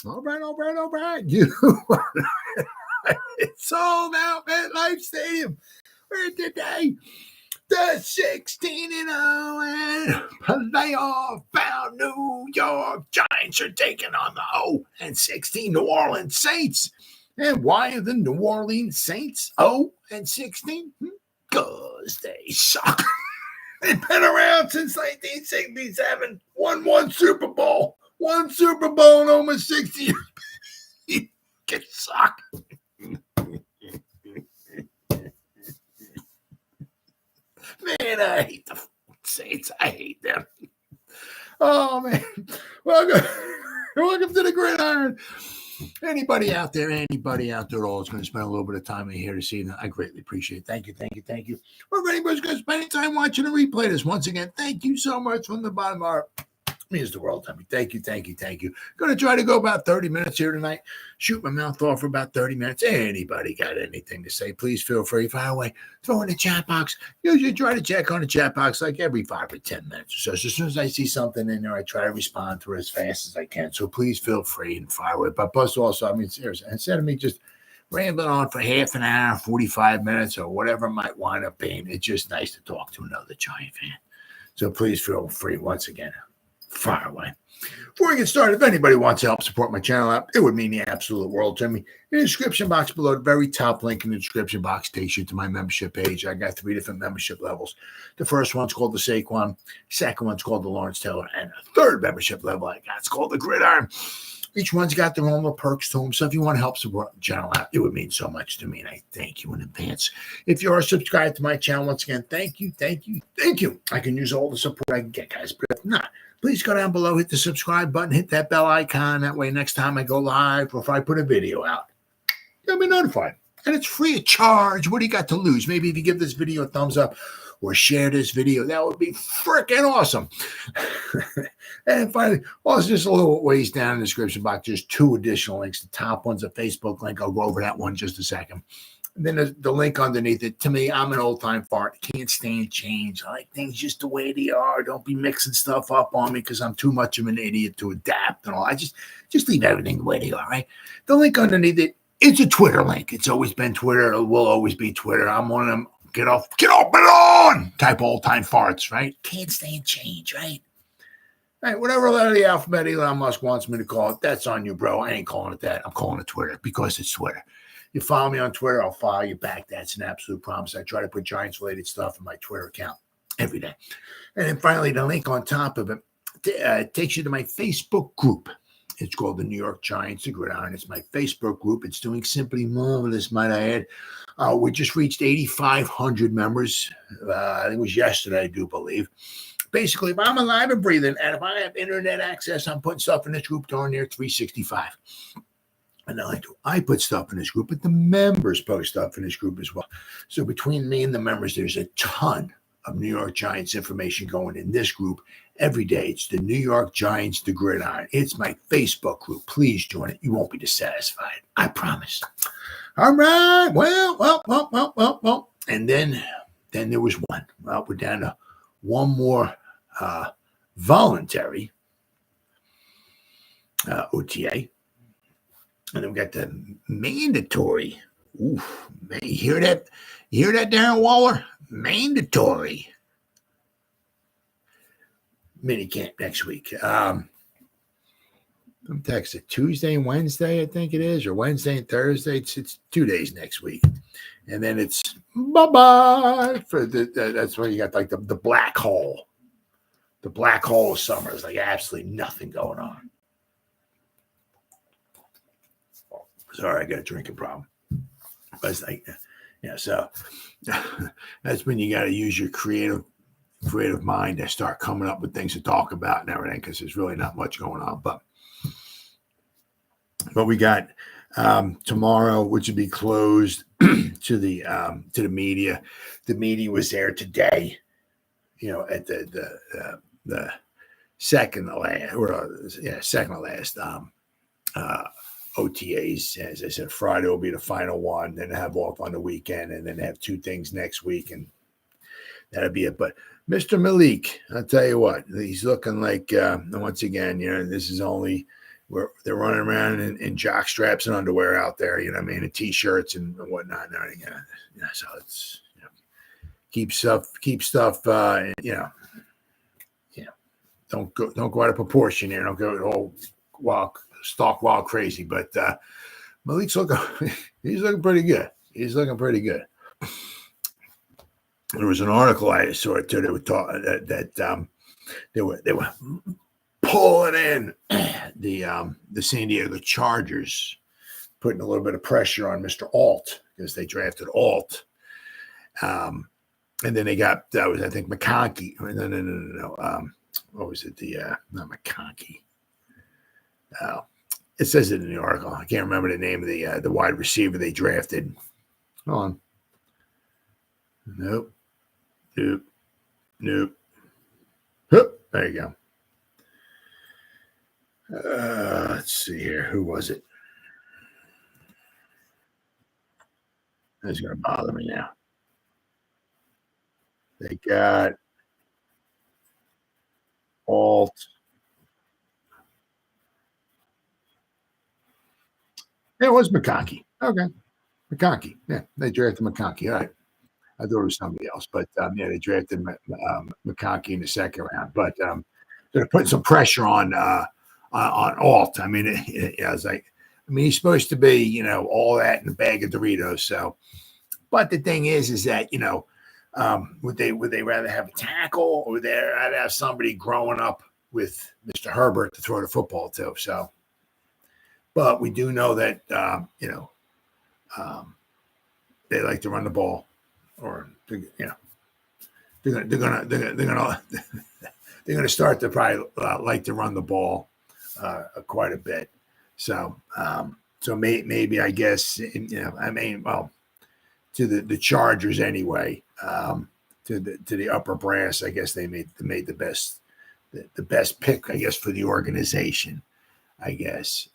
All right. You it's sold out at Life Stadium. Where today the 16-0 and playoff bound New York Giants are taking on the 0-16 New Orleans Saints. And why are the New Orleans Saints 0-16? Because they suck. They've been around since 1967. Won one Super Bowl. One Super Bowl in almost 60 years. You can suck. Man, I hate the Saints. I hate them. Oh, man. Welcome to the Gridiron. Anybody out there all is going to spend a little bit of time in here this evening, I greatly appreciate it. Thank you. Or if anybody's going to spend any time watching a replay this, once again, thank you so much from the bottom of our means the world to me. Thank you. Going to try to go about 30 minutes here tonight. Shoot my mouth off for about 30 minutes. Anybody got anything to say, please feel free. Fire away. Throw in the chat box. Usually try to check on the chat box like every 5 or 10 minutes or so. So as soon as I see something in there, I try to respond to it as fast as I can. So please feel free and fire away. But plus also, I mean, seriously, instead of me just rambling on for half an hour, 45 minutes, or whatever it might wind up being, it's just nice to talk to another Giant fan. So please feel free once again. Fire away. Before we get started, if anybody wants to help support my channel out, it would mean the absolute world to me. In the description box below, the very top link in the description box takes you to my membership page. I got 3 different membership levels. The first one's called the Saquon, second one's called the Lawrence Taylor, and the third membership level I got, it's called the Gridiron. Each one's got their own little perks to them. So if you want to help support the channel out, it would mean so much to me, and I thank you in advance. If you are subscribed to my channel, once again, thank you. I can use all the support I can get, guys, but if not, please go down below, hit the subscribe button, hit that bell icon. That way, next time I go live or if I put a video out, you'll be notified. And it's free of charge. What do you got to lose? Maybe if you give this video a thumbs up or share this video, that would be freaking awesome. And finally, also just a little ways down in the description box, there's 2 additional links. The top one's a Facebook link. I'll go over that one in just a second. And then the link underneath it. To me, I'm an old-time fart. Can't stand change. I like things just the way they are. Don't be mixing stuff up on me because I'm too much of an idiot to adapt and all. I just leave everything the way they are, right? The link underneath it, it's a Twitter link. It's always been Twitter. It will always be Twitter. I'm one of them get off and on type old-time farts, right? Can't stand change, right? All right, whatever letter of the alphabet Elon Musk wants me to call it, that's on you, bro. I ain't calling it that. I'm calling it Twitter because it's Twitter. You follow me on Twitter, I'll follow you back. That's an absolute promise. I try to put Giants-related stuff in my Twitter account every day. And then finally, the link on top of it takes you to my Facebook group. It's called the New York Giants, the Gridiron. It's my Facebook group. It's doing simply marvelous, might I add. We just reached 8,500 members. I think it was yesterday, I do believe. Basically, if I'm alive and breathing, and if I have internet access, I'm putting stuff in this group darn near 365. And I put stuff in this group, but the members post stuff in this group as well. So between me and the members, there's a ton of New York Giants information going in this group every day. It's the New York Giants, the Gridiron. It's my Facebook group. Please join it. You won't be dissatisfied. I promise. All right. Well. And then there was one. Well, we're down to one more voluntary OTA. And then we got the mandatory. Oof, man, you hear that? You hear that, Darren Waller? Mandatory minicamp next week. I'm texting Tuesday and Wednesday, I think it is, or Wednesday and Thursday. It's 2 days next week, and then it's bye for that's where you got like the black hole. The black hole of summer is like absolutely nothing going on. Sorry, I got a drinking problem. But it's like, so that's when you got to use your creative mind to start coming up with things to talk about and everything, because there's really not much going on. But we got tomorrow, which would be closed to the media. The media was there today, at the second to last OTAs. As I said, Friday will be the final one, then have off on the weekend, and then have 2 things next week, and that'll be it. But Mr. Malik, I'll tell you what, he's looking like, once again, this is only they're running around in jock straps and underwear out there, you know what I mean, and t-shirts and whatnot. And everything. So it's keep stuff, don't go out of proportion here. Don't go all wild crazy. But Malik's he's looking pretty good. He's looking pretty good. There was an article I saw too. They were talking that they were pulling in the San Diego Chargers, putting a little bit of pressure on Mr. Alt because they drafted Alt. And then they got, that was, I think, McConkey. No. What was it? Not McConkey. It says it in the article. I can't remember the name of the wide receiver they drafted. Hold on. Nope. Hup, there you go. Let's see here. Who was it? That's going to bother me now. They got Alt. It was McConkey. Okay. McConkey. Yeah, they drafted McConkey. All right. I thought it was somebody else, but they drafted McConkey in the second round. But they're putting some pressure on Alt. I mean, it's like, he's supposed to be, all that in a bag of Doritos. So, but the thing is that would they rather have a tackle, or would they rather have somebody growing up with Mr. Herbert to throw the football to? So, but we do know that they like to run the ball. Or they're gonna start to probably like to run the ball quite a bit. So maybe I guess to the Chargers anyway, to the upper brass, I guess they made the best pick, I guess, for the organization. I guess.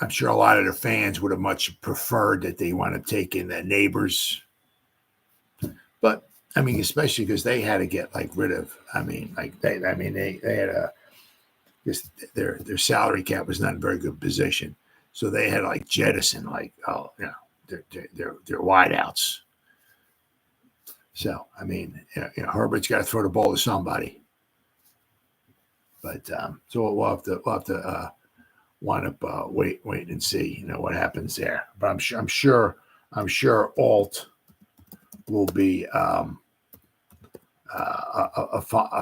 I'm sure a lot of their fans would have much preferred that they want to take in the Neighbors. But especially because they had to get rid of. They had their salary cap was not in a very good position, so they had jettison their wideouts. So Herbert's got to throw the ball to somebody. But so we'll have to wind up wait and see what happens there. But I'm sure Alt will be a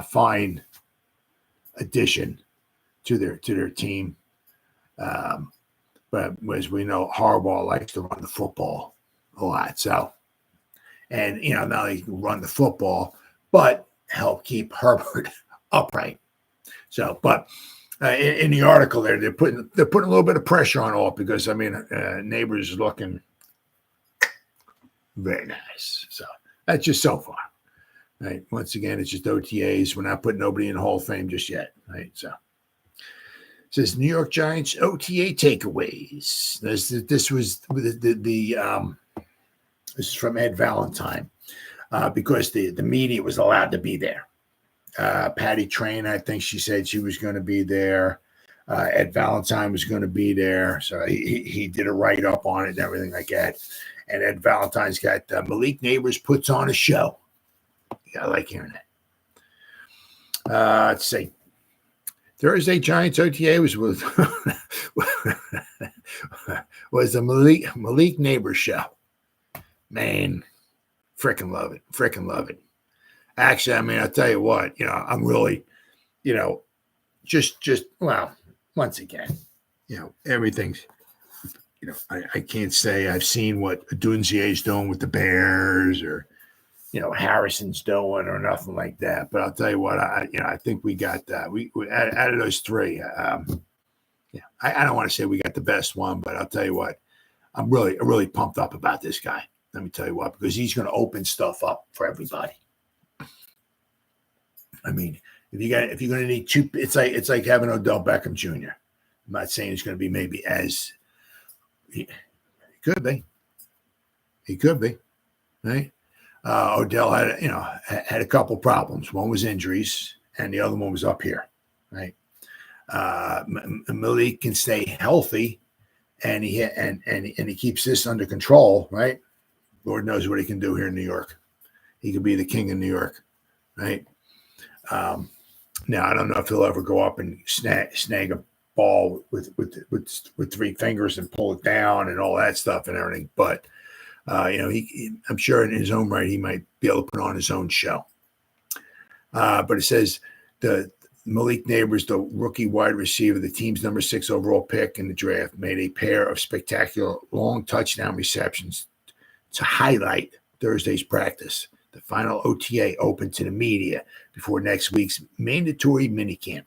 fine addition to their team. But as we know, Harbaugh likes to run the football a lot. So, and now they can run the football, but help keep Herbert upright. So, but in the article there, they're putting a little bit of pressure on Alt because Neighbors is looking very nice. So that's just so far. Right. Once again, it's just OTAs. We're not putting nobody in the Hall of Fame just yet. Right. So it says New York Giants OTA takeaways. This was this is from Ed Valentine because the media was allowed to be there. Patty Train, I think she said she was going to be there. Ed Valentine was going to be there. So he did a write-up on it and everything like that. And Ed Valentine's got Malik Neighbors puts on a show. Yeah, I like hearing that. Let's see. Thursday Giants OTA was with was the Malik Neighbors show. Man, freaking love it. Freaking love it. Actually, I'll tell you what, I'm really, well, once again, everything's, I can't say I've seen what Dunzier's doing with the Bears or, Harrison's doing or nothing like that. But I'll tell you what, I think we got we out of those three. I don't want to say we got the best one, but I'll tell you what, I'm really pumped up about this guy. Let me tell you what, because he's going to open stuff up for everybody. If you're going to need two, it's like having Odell Beckham Jr. I'm not saying it's going to be maybe as he could be. He could be, right? Odell had a couple problems. One was injuries, and the other one was up here, right? Malik can stay healthy, and he keeps this under control, right? Lord knows what he can do here in New York. He could be the king of New York, right? Now I don't know if he'll ever go up and snag a ball with 3 fingers and pull it down and all that stuff and everything, but I'm sure in his own right he might be able to put on his own show. But it says the Malik Neighbors, the rookie wide receiver, the team's number 6 overall pick in the draft, made a pair of spectacular long touchdown receptions to highlight Thursday's practice. The final OTA open to the media before next week's mandatory minicamp.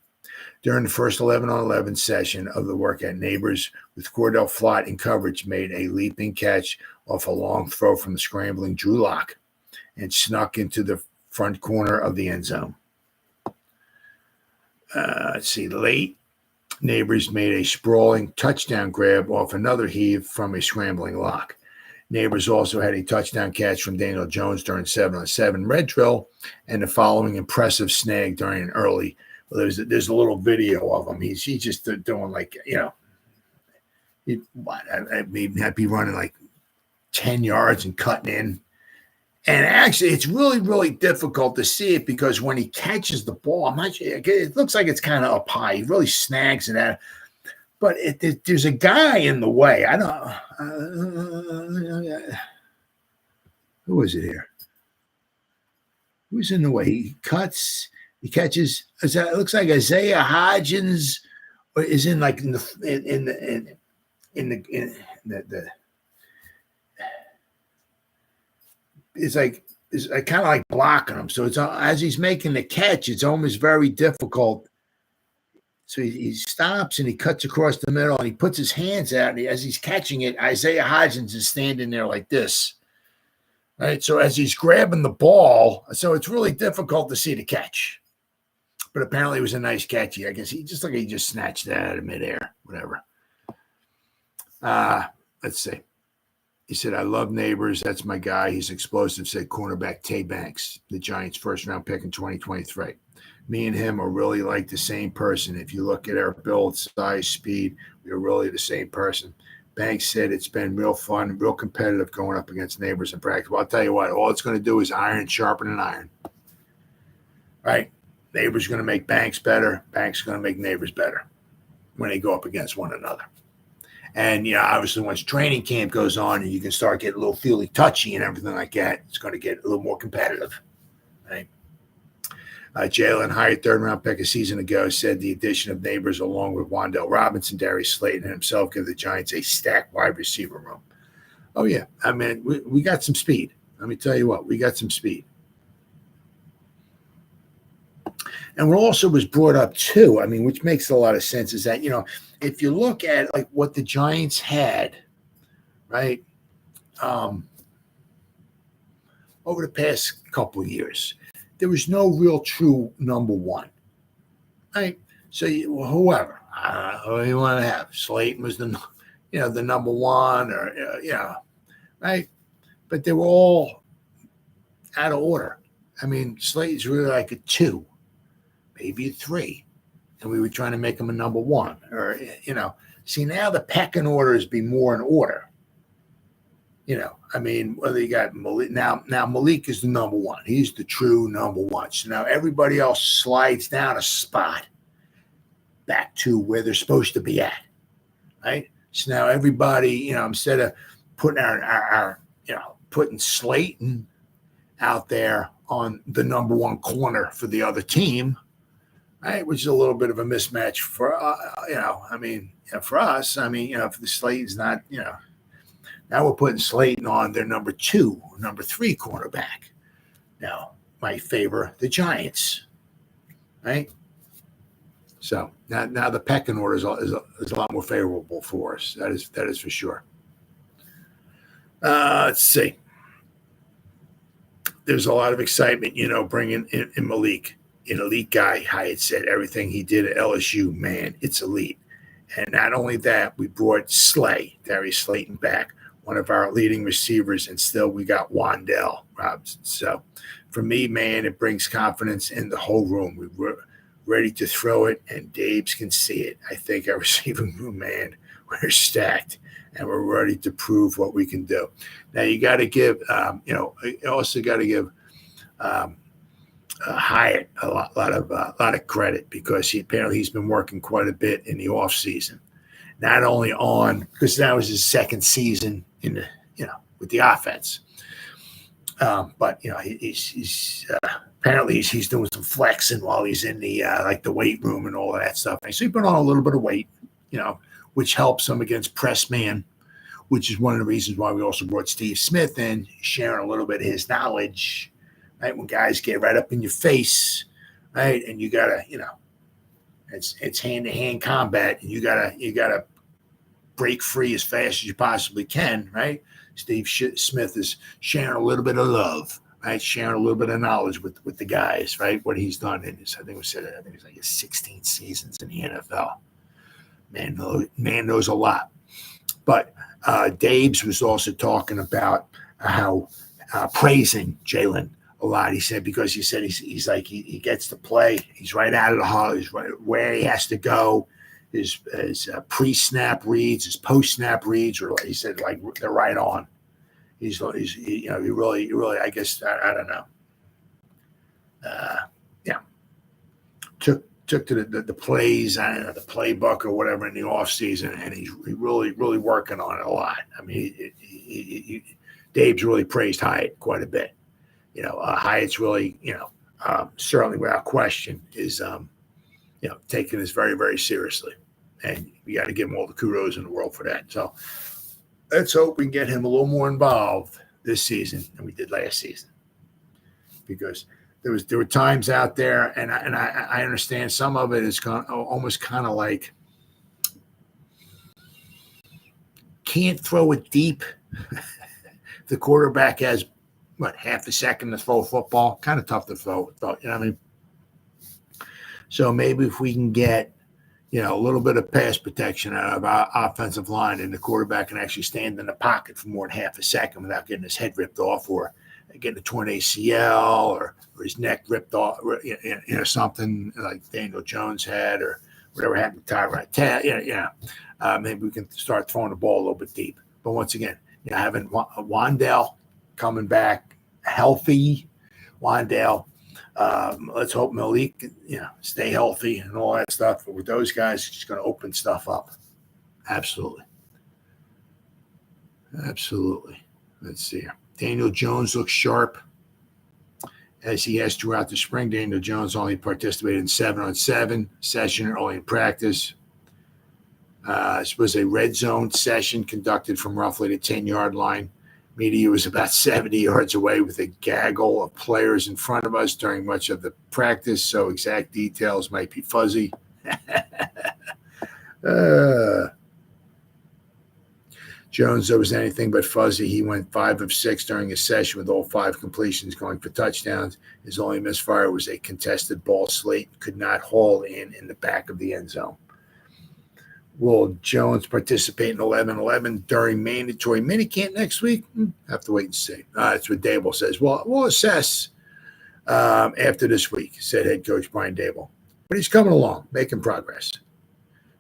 During the first 11-on-11 session of the workout, Neighbors, with Cordell Flott in coverage, made a leaping catch off a long throw from the scrambling Drew Lock and snuck into the front corner of the end zone. Late, Neighbors made a sprawling touchdown grab off another heave from a scrambling Lock. Neighbors also had a touchdown catch from Daniel Jones during 7-on-7 red drill, and the following impressive snag during an early. Well, there's a little video of him. He's just doing like, I'd be running like 10 yards and cutting in. And actually, it's really, really difficult to see it because when he catches the ball, I'm not sure, it looks like it's kind of up high. He really snags it at. But there's a guy in the way. I don't. Who is it here? Who's in the way? He cuts. He catches. It looks like Azeez Ojulari is in like in the. It's kind of like blocking him. So it's as he's making the catch, it's almost very difficult. So he stops and he cuts across the middle and he puts his hands out. And as he's catching it, Azeez Ojulari is standing there like this. Right. So as he's grabbing the ball, so it's really difficult to see the catch. But apparently it was a nice catch. I guess he just snatched that out of midair, whatever. Let's see. He said, I love Neighbors. That's my guy. He's explosive, said cornerback Tay Banks, the Giants' first-round pick in 2023. Me and him are really like the same person. If you look at our build, size, speed, we are really the same person. Banks said it's been real fun, real competitive going up against Neighbors in practice. Well, I'll tell you what, all it's going to do is iron sharpen an iron. Right? Neighbors going to make Banks better. Banks going to make Neighbors better when they go up against one another. And, obviously once training camp goes on and you can start getting a little feely touchy and everything like that, it's going to get a little more competitive. Right? Jaylen, hired third-round pick a season ago, said the addition of Neighbors along with Wan'Dale Robinson, Darius Slayton, and himself give the Giants a stacked wide receiver room. Oh, yeah. I mean, we got some speed. Let me tell you what. We got some speed. And what also was brought up, too, I mean, which makes a lot of sense, is that, if you look at like what the Giants had, right, over the past couple of years, there was no real true number one, right? So whoever who you want to have, Slayton was the number one, or right? But they were all out of order. I mean, Slayton's really like a 2, maybe a 3. And we were trying to make him a number 1, or, see, now the pecking orders be more in order. I mean, whether you got Malik, now Malik is the number 1. He's the true number 1. So now everybody else slides down a spot back to where they're supposed to be at, right? So now everybody, instead of putting putting Slayton out there on the number 1 corner for the other team, right, which is a little bit of a mismatch for, for us. I mean, if the Slayton's not, now we're putting Slayton on their number 2, number 3 cornerback. Now, might favor the Giants, right? So now the pecking order is a lot more favorable for us. That is for sure. Let's see. There's a lot of excitement, bringing in Malik. An elite guy, Hyatt said. Everything he did at LSU, man, it's elite. And not only that, we brought Darius Slayton back, one of our leading receivers, and still we got Wan'Dale Robinson. So for me, man, it brings confidence in the whole room. ready to throw it, and Dabes can see it. I think our receiving room, man, we're stacked, and we're ready to prove what we can do. Now, you got to give, you also got to give Hyatt a lot of credit, because he's been working quite a bit in the off season. Not only because that was his second season with the offense, but he's apparently he's doing some flexing while he's in the the weight room and all of that stuff. And so he's put on a little bit of weight, which helps him against press man, which is one of the reasons why we also brought Steve Smith in, sharing a little bit of his knowledge, right? When guys get right up in your face, right, and you gotta, it's hand-to-hand combat, and you gotta break free as fast as you possibly can, right? Steve Smith is sharing a little bit of love, right? Sharing a little bit of knowledge with the guys, right? What he's done in his, I think it's like his 16 seasons in the NFL. Man knows a lot. But Dabes was also talking about how praising Jaylen a lot. He said, because he said he's like he gets to play. He's right out of the huddle. He's right where he has to go. His pre-snap reads, his post-snap reads, or he said like they're right on. He really, I guess, I don't know. Took to the plays, I don't know, the playbook or whatever in the off season, and he's really working on it a lot. I mean, Dave's really praised Hyatt quite a bit. Hyatt's really, certainly without question is, taking this very, very seriously. And we got to give him all the kudos in the world for that. So let's hope we can get him a little more involved this season than we did last season. Because there were times out there, and I understand some of it is almost kind of like can't throw it deep. The quarterback has, half a second to throw a football. Kind of tough to throw, you know what I mean? So maybe if we can get, a little bit of pass protection out of our offensive line, and the quarterback can actually stand in the pocket for more than half a second without getting his head ripped off, or getting a torn ACL, or his neck ripped off, something like Daniel Jones had, or whatever happened to Tyrod. Maybe we can start throwing the ball a little bit deep. But once again, having Wan'Dale coming back healthy, Wan'Dale. Let's hope Malik, stay healthy and all that stuff. But with those guys, it's just going to open stuff up. Absolutely. Let's see here. Daniel Jones looks sharp, as he has throughout the spring. Daniel Jones only participated in 7-on-7 session early in practice. This was a red zone session conducted from roughly the 10-yard line. Media was about 70 yards away with a gaggle of players in front of us during much of the practice, so exact details might be fuzzy. Jones, though, was anything but fuzzy. He went 5 of 6 during his session with all 5 completions going for touchdowns. His only misfire was a contested ball Slayton could not haul in the back of the end zone. Will Jones participate in 11-11 during mandatory minicamp next week? Have to wait and see. That's what Dable says. Well, we'll assess after this week, said head coach Brian Dable. But he's coming along, making progress.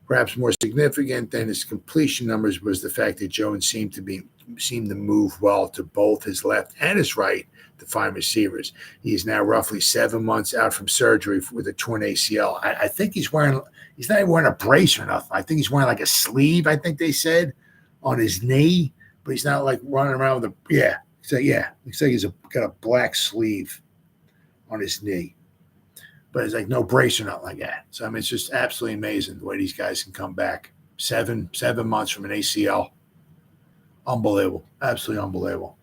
Perhaps more significant than his completion numbers was the fact that Jones seemed to move well to both his left and his right to find receivers. He is now roughly 7 months out from surgery with a torn ACL. I think he's not even wearing a brace or nothing. I think he's wearing like a sleeve, I think they said, on his knee, but he's not like running around with looks like he's got a black sleeve on his knee. But it's like no brace or nothing like that. So, I mean, it's just absolutely amazing the way these guys can come back. 7 months from an ACL. Unbelievable. Absolutely unbelievable.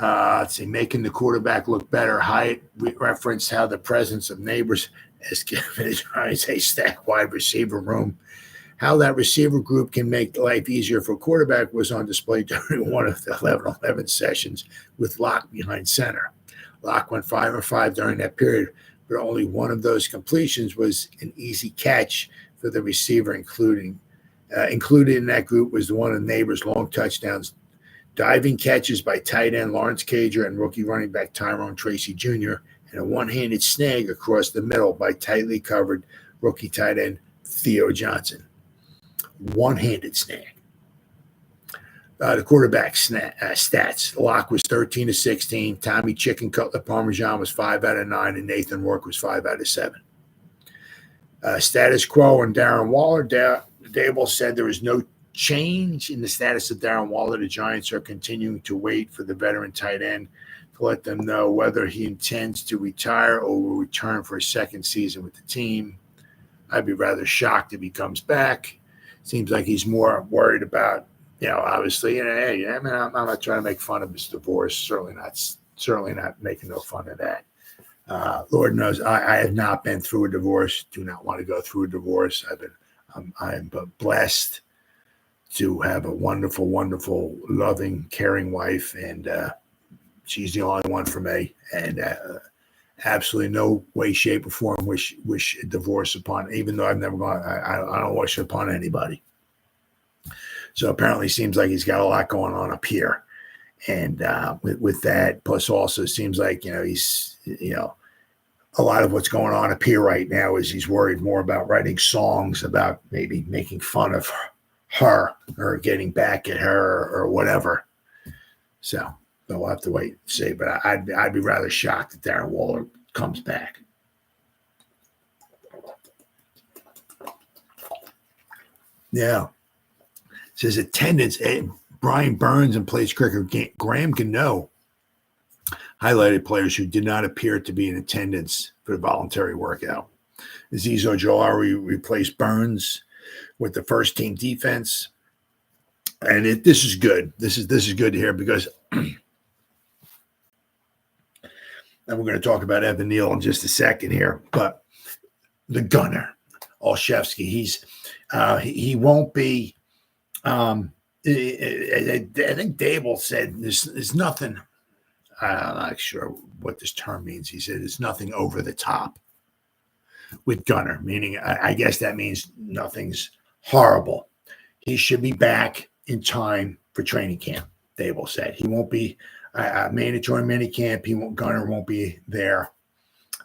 Let's see, making the quarterback look better. Hyatt referenced how the presence of neighbors has given a stacked wide receiver room. How that receiver group can make life easier for a quarterback was on display during one of the 11-11 sessions with Locke behind center. Locke went 5 of 5 during that period, but only one of those completions was an easy catch for the receiver. Included in that group was the one of neighbors' long touchdowns. Diving catches by tight end Lawrence Cager and rookie running back Tyrone Tracy Jr. and a one-handed snag across the middle by tightly covered rookie tight end Theo Johnson. One-handed snag. The quarterback stats. Locke was 13 of 16. Tommy Chicken Cutler Parmesan was 5 out of 9. And Nathan Rourke was 5 out of 7. Status quo on Darren Waller. Dable said there is no change in the status of Darren Waller. The Giants are continuing to wait for the veteran tight end to let them know whether he intends to retire or will return for a second season with the team. I'd be rather shocked if he comes back. Seems like he's more worried about, obviously, hey, I'm not trying to make fun of his divorce. Certainly not making no fun of that. Lord knows I have not been through a divorce. Do not want to go through a divorce. I'm blessed to have a wonderful, wonderful, loving, caring wife, and she's the only one for me. And absolutely no way, shape, or form wish a divorce upon. Even though I've never gone, I don't wish it upon anybody. So apparently, seems like he's got a lot going on up here, and with that, plus also seems like he's a lot of what's going on up here right now is he's worried more about writing songs about maybe making fun of her or getting back at her or whatever. So we'll have to wait and see. But I'd be rather shocked that Darren Waller comes back. Yeah. It says attendance. Brian Burns and place cricket Graham Gano highlighted players who did not appear to be in attendance for the voluntary workout. Azeez Ojulari replaced Burns with the first team defense. And this is good. This is good to hear because and we're going to talk about Evan Neal in just a second here. But the gunner, Olszewski, he won't be I think Dable said there's nothing. I'm not sure what this term means. He said it's nothing over the top with Gunner, meaning I guess that means nothing's horrible. He should be back in time for training camp, Dable said. He won't be mandatory minicamp. Gunner won't be there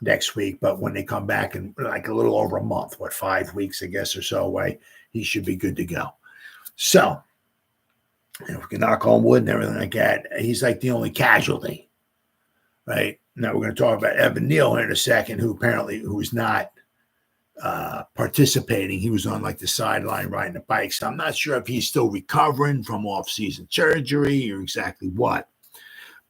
next week, but when they come back in like a little over a month, 5 weeks, I guess, or so away, he should be good to go. So, if we can knock on wood and everything like that, he's like the only casualty, right? Now we're going to talk about Evan Neal in a second, who's not participating. He was on like the sideline riding a bike. So I'm not sure if he's still recovering from off-season surgery or exactly what.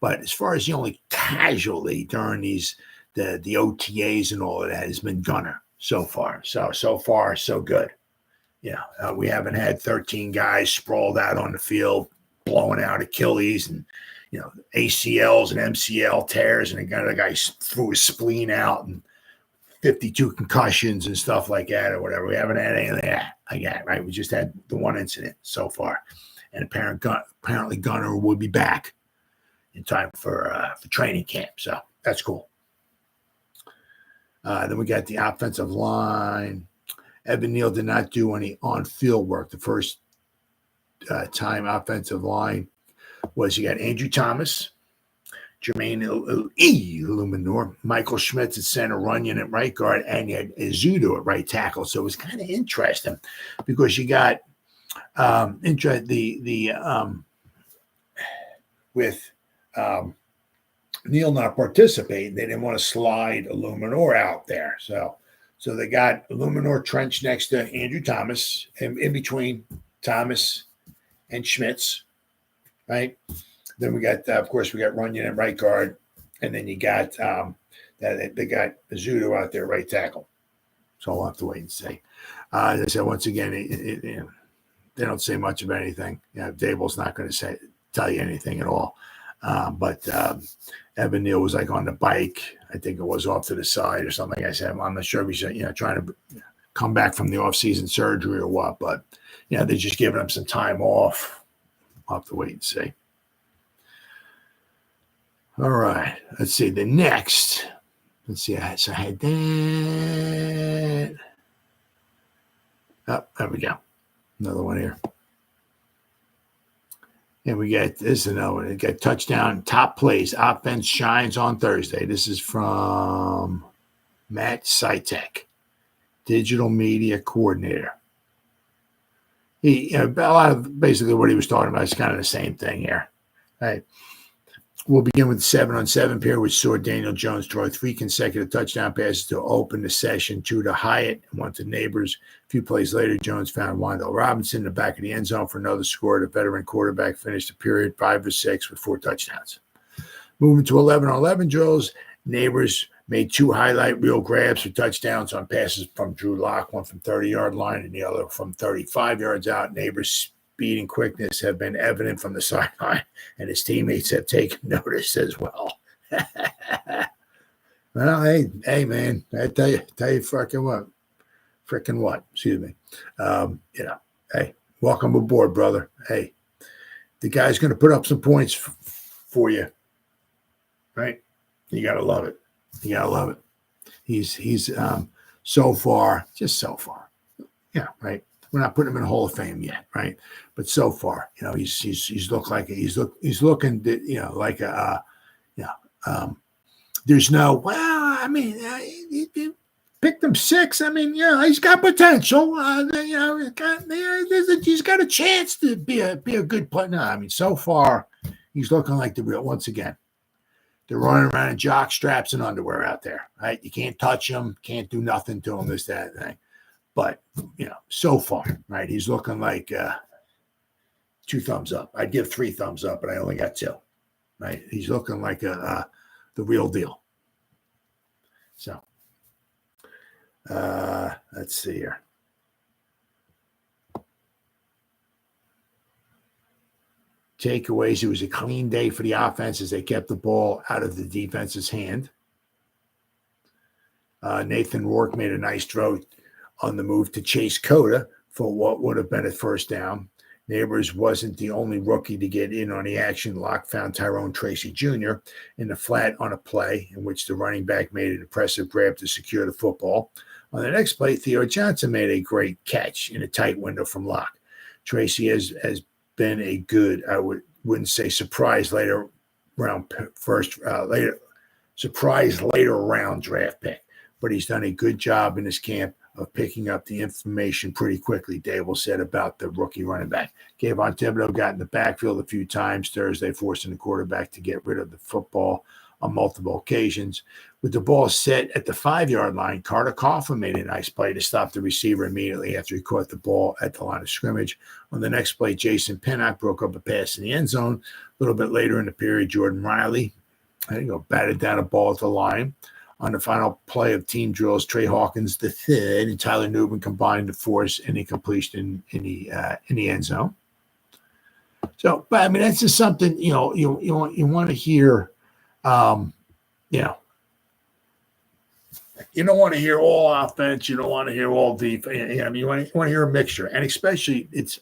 But as far as the only casualty during the OTAs and all of that has been Gunner so far. So far, so good. We haven't had 13 guys sprawled out on the field, blowing out Achilles and, ACLs and MCL tears, and the guy threw his spleen out and 52 concussions and stuff like that or whatever. We haven't had any of that again, right? We just had the one incident so far. And apparently Gunner will be back in time for training camp. So that's cool. Then we got the offensive line. Evan Neal did not do any on-field work. The first time offensive line was you got Andrew Thomas, Jermaine Illuminor, Michael Schmitz at center, Runyon at right guard, and you had Izudo at right tackle. So it was kind of interesting because you got with Neal not participating, they didn't want to slide Illuminor out there. So they got Illuminor Trench next to Andrew Thomas, in between Thomas and Schmitz, right? Then we got, of course, we got Runyon at right guard, and then you got they got Izudo out there right tackle. So I'll have to wait and see. As I said, once again, they don't say much of anything. Dable's not going to tell you anything at all. But Evan Neal was like on the bike. I think it was off to the side or something. I said, I'm not sure if he's trying to come back from the off-season surgery or what. But they're just giving him some time off. I'll have to wait and see. All right. Let's see. The next. Let's see. So I had that. Oh, there we go. Another one here. And we get this another one. We got touchdown, top plays, offense shines on Thursday. This is from Matt Sitek, digital media coordinator. A lot of basically what he was talking about is kind of the same thing here. Right. We'll begin with the 7-on-7 pair, which saw Daniel Jones throw 3 consecutive touchdown passes to open the session, 2 to Hyatt and 1 to Neighbors. A few plays later, Jones found Wan'Dale Robinson in the back of the end zone for another score. The veteran quarterback finished the period 5 of 6 with 4 touchdowns. Moving to 11-on-11 drills, Neighbors made 2 highlight reel grabs for touchdowns on passes from Drew Lock, one from 30-yard line and the other from 35 yards out. Neighbors' speed and quickness have been evident from the sideline, and his teammates have taken notice as well. Well, hey, man, I tell you, frickin' what? Excuse me. Hey, welcome aboard, brother. Hey, the guy's going to put up some points for you, right? You got to love it. You got to love it. He's so far, yeah, right. We're not putting him in the Hall of Fame yet, right? But so far, he's looking, like a, there's no, well, I mean, you picked him 6. I mean, he's got potential. He's got a chance to be a good player. No, I mean, so far, he's looking like the real. Once again, they're running around in jock straps and underwear out there, right? You can't touch him, can't do nothing to him, this, that, thing. But, so far, right, he's looking like 2 thumbs up. I'd give 3 thumbs up, but I only got 2, right? He's looking like the real deal. So, let's see here. Takeaways, it was a clean day for the offense as they kept the ball out of the defense's hand. Nathan Rourke made a nice throw on the move to Chase Cota for what would have been a first down. Neighbors wasn't the only rookie to get in on the action. Locke found Tyrone Tracy Jr. in the flat on a play in which the running back made an impressive grab to secure the football. On the next play, Theo Johnson made a great catch in a tight window from Locke. Tracy has been a good, I wouldn't say surprise later round draft pick, but he's done a good job in his camp of picking up the information pretty quickly, Dable said about the rookie running back. Kayvon Thibodeau got in the backfield a few times Thursday, forcing the quarterback to get rid of the football on multiple occasions. With the ball set at the 5-yard line, Carter Coughlin made a nice play to stop the receiver immediately after he caught the ball at the line of scrimmage. On the next play, Jason Pinnock broke up a pass in the end zone. A little bit later in the period, Jordan Riley batted down a ball at the line. On the final play of team drills, Trey Hawkins III and Tyler Newman combined to force an incompletion in the end zone. So, but I mean, that's just something you want to hear. You don't want to hear all offense. You don't want to hear all defense. I mean, you want to hear a mixture, and especially if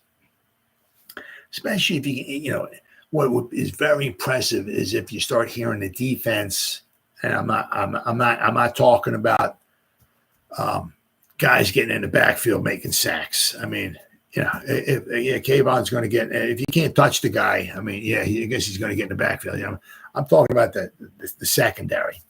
what is very impressive is if you start hearing the defense. And I'm not talking about guys getting in the backfield making sacks. I mean, if Kayvon's going to get, if you can't touch the guy, I mean, I guess he's going to get in the backfield. I'm talking about the secondary,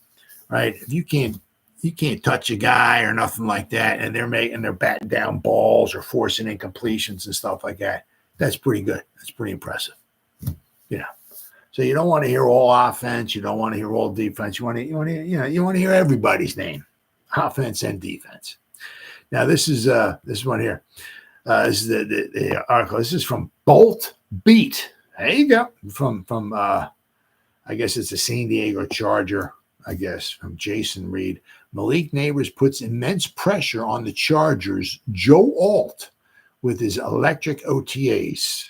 right? If you can't touch a guy or nothing like that, and they're batting down balls or forcing incompletions and stuff like that, that's pretty good. That's pretty impressive. So you don't want to hear all offense. You don't want to hear all defense. You want to hear everybody's name, offense and defense. Now this is one here. This is the article. This is from Bolt Beat. There you go. From I guess it's a San Diego Charger. I guess from Jason Reed. Malik Neighbors puts immense pressure on the Chargers' Joe Alt with his electric OTAs.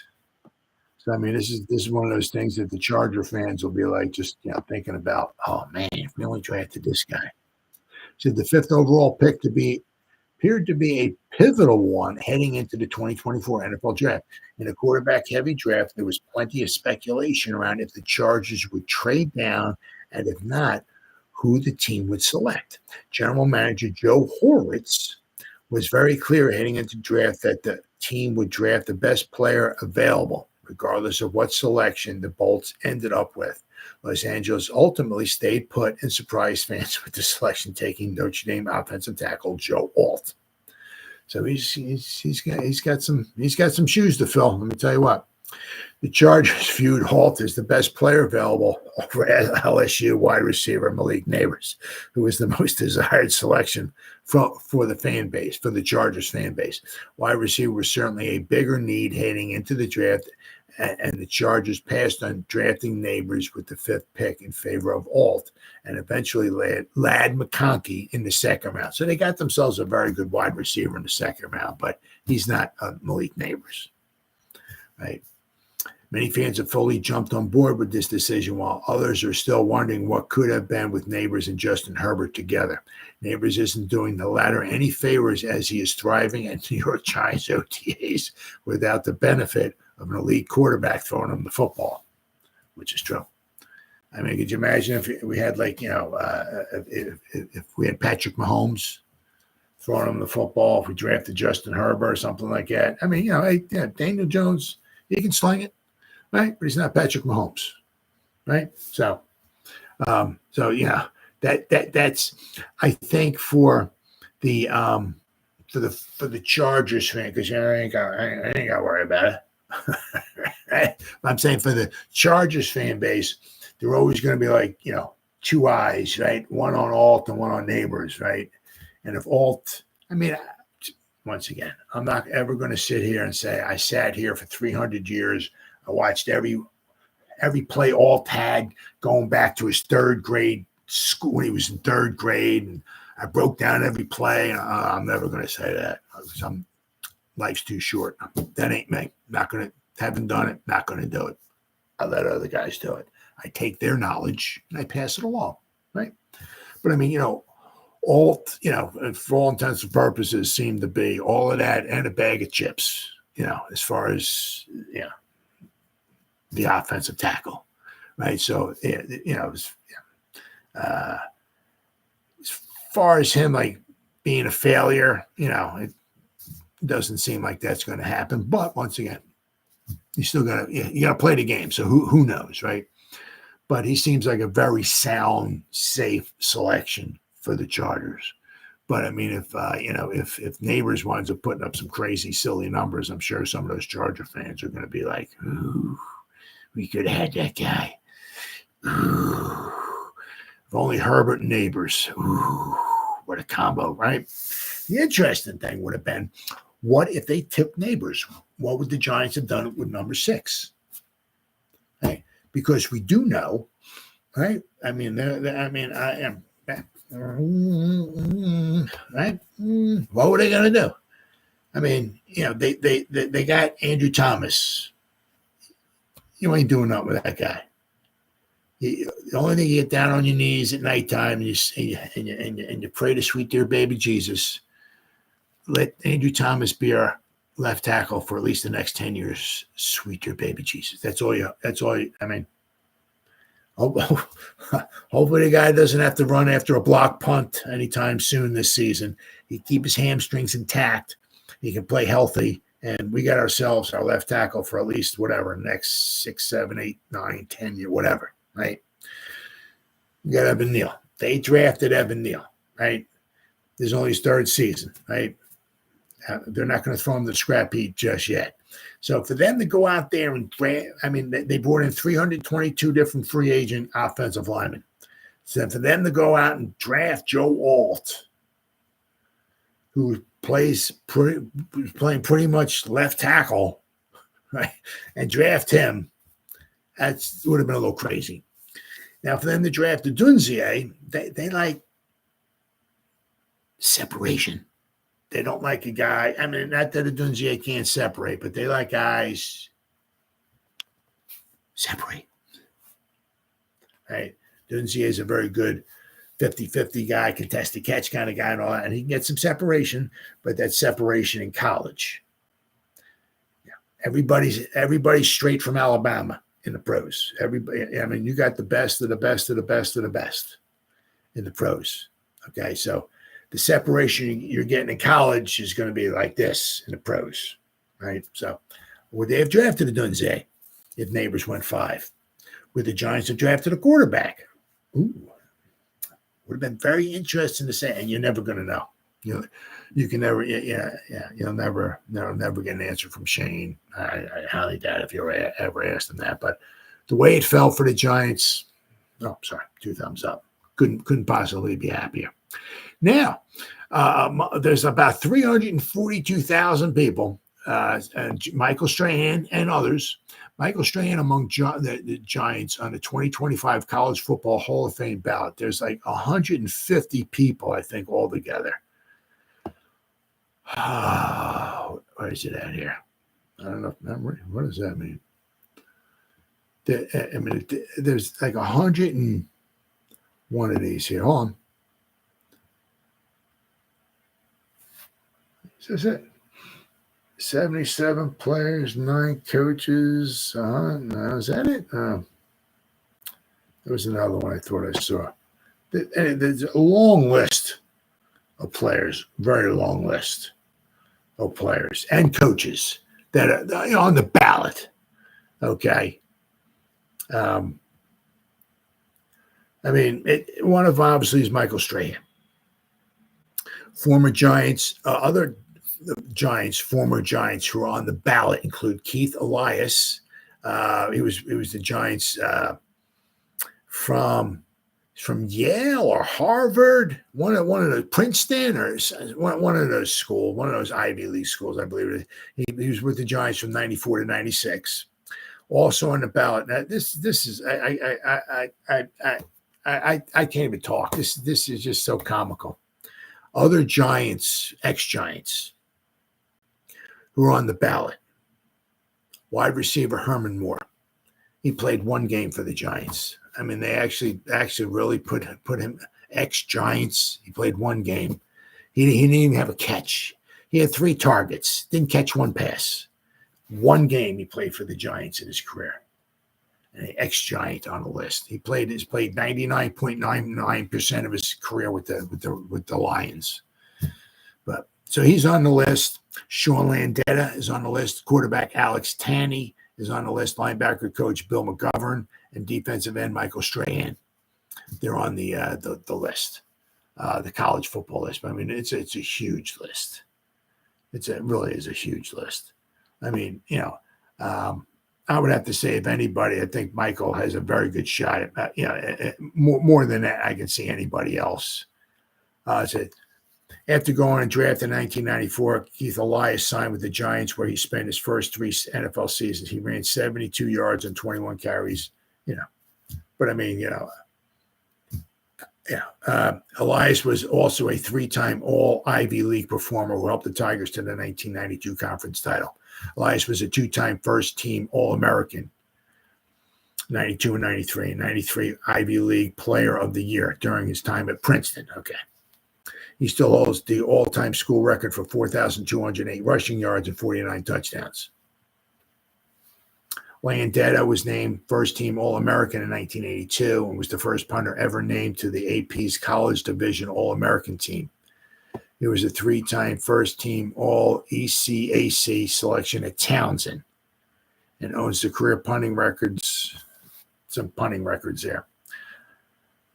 So, I mean, this is one of those things that the Charger fans will be like, just thinking about. Oh man, if we only drafted this guy. So the 5th overall pick appeared to be a pivotal one heading into the 2024 NFL draft. In a quarterback-heavy draft, there was plenty of speculation around if the Chargers would trade down, and if not, who the team would select. General Manager Joe Horwitz was very clear heading into the draft that the team would draft the best player available. regardless of what selection the Bolts ended up with. Los Angeles ultimately stayed put and surprised fans with the selection taking Notre Dame offensive tackle Joe Alt. So he's got some shoes to fill. Let me tell you what. The Chargers viewed Alt as the best player available over LSU wide receiver Malik Neighbors, who was the most desired selection for the fan base, for the Chargers fan base. Wide receiver was certainly a bigger need heading into the draft, and the Chargers passed on drafting Neighbors with the 5th pick in favor of Alt, and eventually Ladd McConkey in the 2nd round. So they got themselves a very good wide receiver in the 2nd round, but he's not Malik Neighbors, right? Many fans have fully jumped on board with this decision, while others are still wondering what could have been with Neighbors and Justin Herbert together. Neighbors isn't doing the latter any favors, as he is thriving at New York Giants OTAs without the benefit of an elite quarterback throwing him the football, which is true. I mean, could you imagine if we had if we had Patrick Mahomes throwing him the football, if we drafted Justin Herbert or something like that? I mean, Daniel Jones, he can sling it. Right, but he's not Patrick Mahomes, right? So, that's I think for the Chargers fan, because I ain't got to worry about it. Right? I'm saying for the Chargers fan base, they're always going to be like two eyes, right? One on Alt and one on Neighbors, right? And if Alt, once again, I'm not ever going to sit here and say I sat here for 300 years. I watched every play Alt had going back to his 3rd grade school when he was in 3rd grade, and I broke down every play. I'm never going to say that. Life's too short. That ain't me. Haven't done it. Not going to do it. I let other guys do it. I take their knowledge and I pass it along, right? But Alt, for all intents and purposes, seemed to be all of that and a bag of chips, as far as the offensive tackle, right? So, as far as him being a failure, it doesn't seem like that's going to happen. But once again, you still got to play the game. So who knows, right? But he seems like a very sound, safe selection for the Chargers. But if Neighbors winds up putting up some crazy, silly numbers, I'm sure some of those Charger fans are going to be like, ooh, we could have had that guy. Ooh, if only Herbert and Neighbors. Ooh, what a combo, right? The interesting thing would have been, what if they took Neighbors? What would the Giants have done with number 6? Hey, because we do know, right? I am right. What were they going to do? They got Andrew Thomas. You ain't doing nothing with that guy. The only thing, you get down on your knees at nighttime and you pray to sweet dear baby Jesus. Let Andrew Thomas be our left tackle for at least the next 10 years. Sweet dear baby Jesus. That's all. Hopefully the guy doesn't have to run after a block punt anytime soon this season. He keep his hamstrings intact. He can play healthy. And we got ourselves our left tackle for at least next 6, 7, 8, 9, 10 years, whatever, right? We got Evan Neal. They drafted Evan Neal, right? This is only his 3rd season, right? They're not going to throw him to the scrap heap just yet. So for them to go out there and draft, they brought in 322 different free agent offensive linemen. So for them to go out and draft Joe Alt, who playing pretty much left tackle, right, and draft him, that would have been a little crazy. Now, for them to draft the Dunzier, they like separation. They don't like a guy. Not that a Dunzier can't separate, but they like guys separate. Right? Dunzier is a very good 50-50 guy, contested catch kind of guy and all that. And he can get some separation, but that's separation in college. Yeah. Everybody's straight from Alabama in the pros. Everybody, you got the best of the best of the best of the best in the pros. Okay, so the separation you're getting in college is going to be like this in the pros, right? So would they have drafted a Dunze? if Neighbors went 5. With the Giants have drafted a quarterback. Ooh, would have been very interesting to say, and you're never going to know. You can never, you'll never get an answer from Shane. I highly doubt if you ever asked him that. But the way it fell for the Giants, 2 thumbs up. Couldn't possibly be happier. Now, there's about 342,000 people, and Michael Strahan and others. Michael Strahan among the Giants on the 2025 College Football Hall of Fame ballot. There's like 150 people, I think, altogether. Where is it at here? I don't know. What does that mean? There's like 101 of these here. Hold on. This is it. 77 players, 9 coaches. No, is that it? There was another one I thought I saw. There's a long list of players, very long list of players and coaches that are on the ballot. Okay. One of them obviously is Michael Strahan. Former Giants, former Giants who are on the ballot include Keith Elias. He was the Giants from Yale or Harvard, one of the Princeton or one of those schools, one of those Ivy League schools, I believe. He was with the Giants from 94 to 96. Also on the ballot. Now this is I can't even talk. This is just so comical. Other Giants, ex-Giants, who are on the ballot. Wide receiver Herman Moore. He played 1 game for the Giants. They actually really put him ex-Giants. He played 1 game. He didn't even have a catch. He had 3 targets. Didn't catch 1 pass. 1 game he played for the Giants in his career. An ex-Giant on the list. He's played 99.99% of his career with the Lions. But so he's on the list. Sean Landeta is on the list. Quarterback Alex Tanney is on the list. Linebacker coach Bill McGovern and defensive end Michael Strahan. They're on the list, the college football list. It's a huge list. It really is a huge list. I would have to say, if anybody, I think Michael has a very good shot at, more than that, I can see anybody else. After going and draft in 1994, Keith Elias signed with the Giants, where he spent his first 3 NFL seasons. He ran 72 yards and 21 carries, Elias was also a 3-time All-Ivy League performer who helped the Tigers to the 1992 conference title. Elias was a 2-time first-team All-American, 92 and 93, and 93 Ivy League Player of the Year during his time at Princeton. Okay. He still holds the all-time school record for 4,208 rushing yards and 49 touchdowns. Landeta was named first-team All-American in 1982 and was the first punter ever named to the AP's College Division All-American team. He was a 3-time first-team All-ECAC selection at Townsend and owns the career punting records. Some punting records there.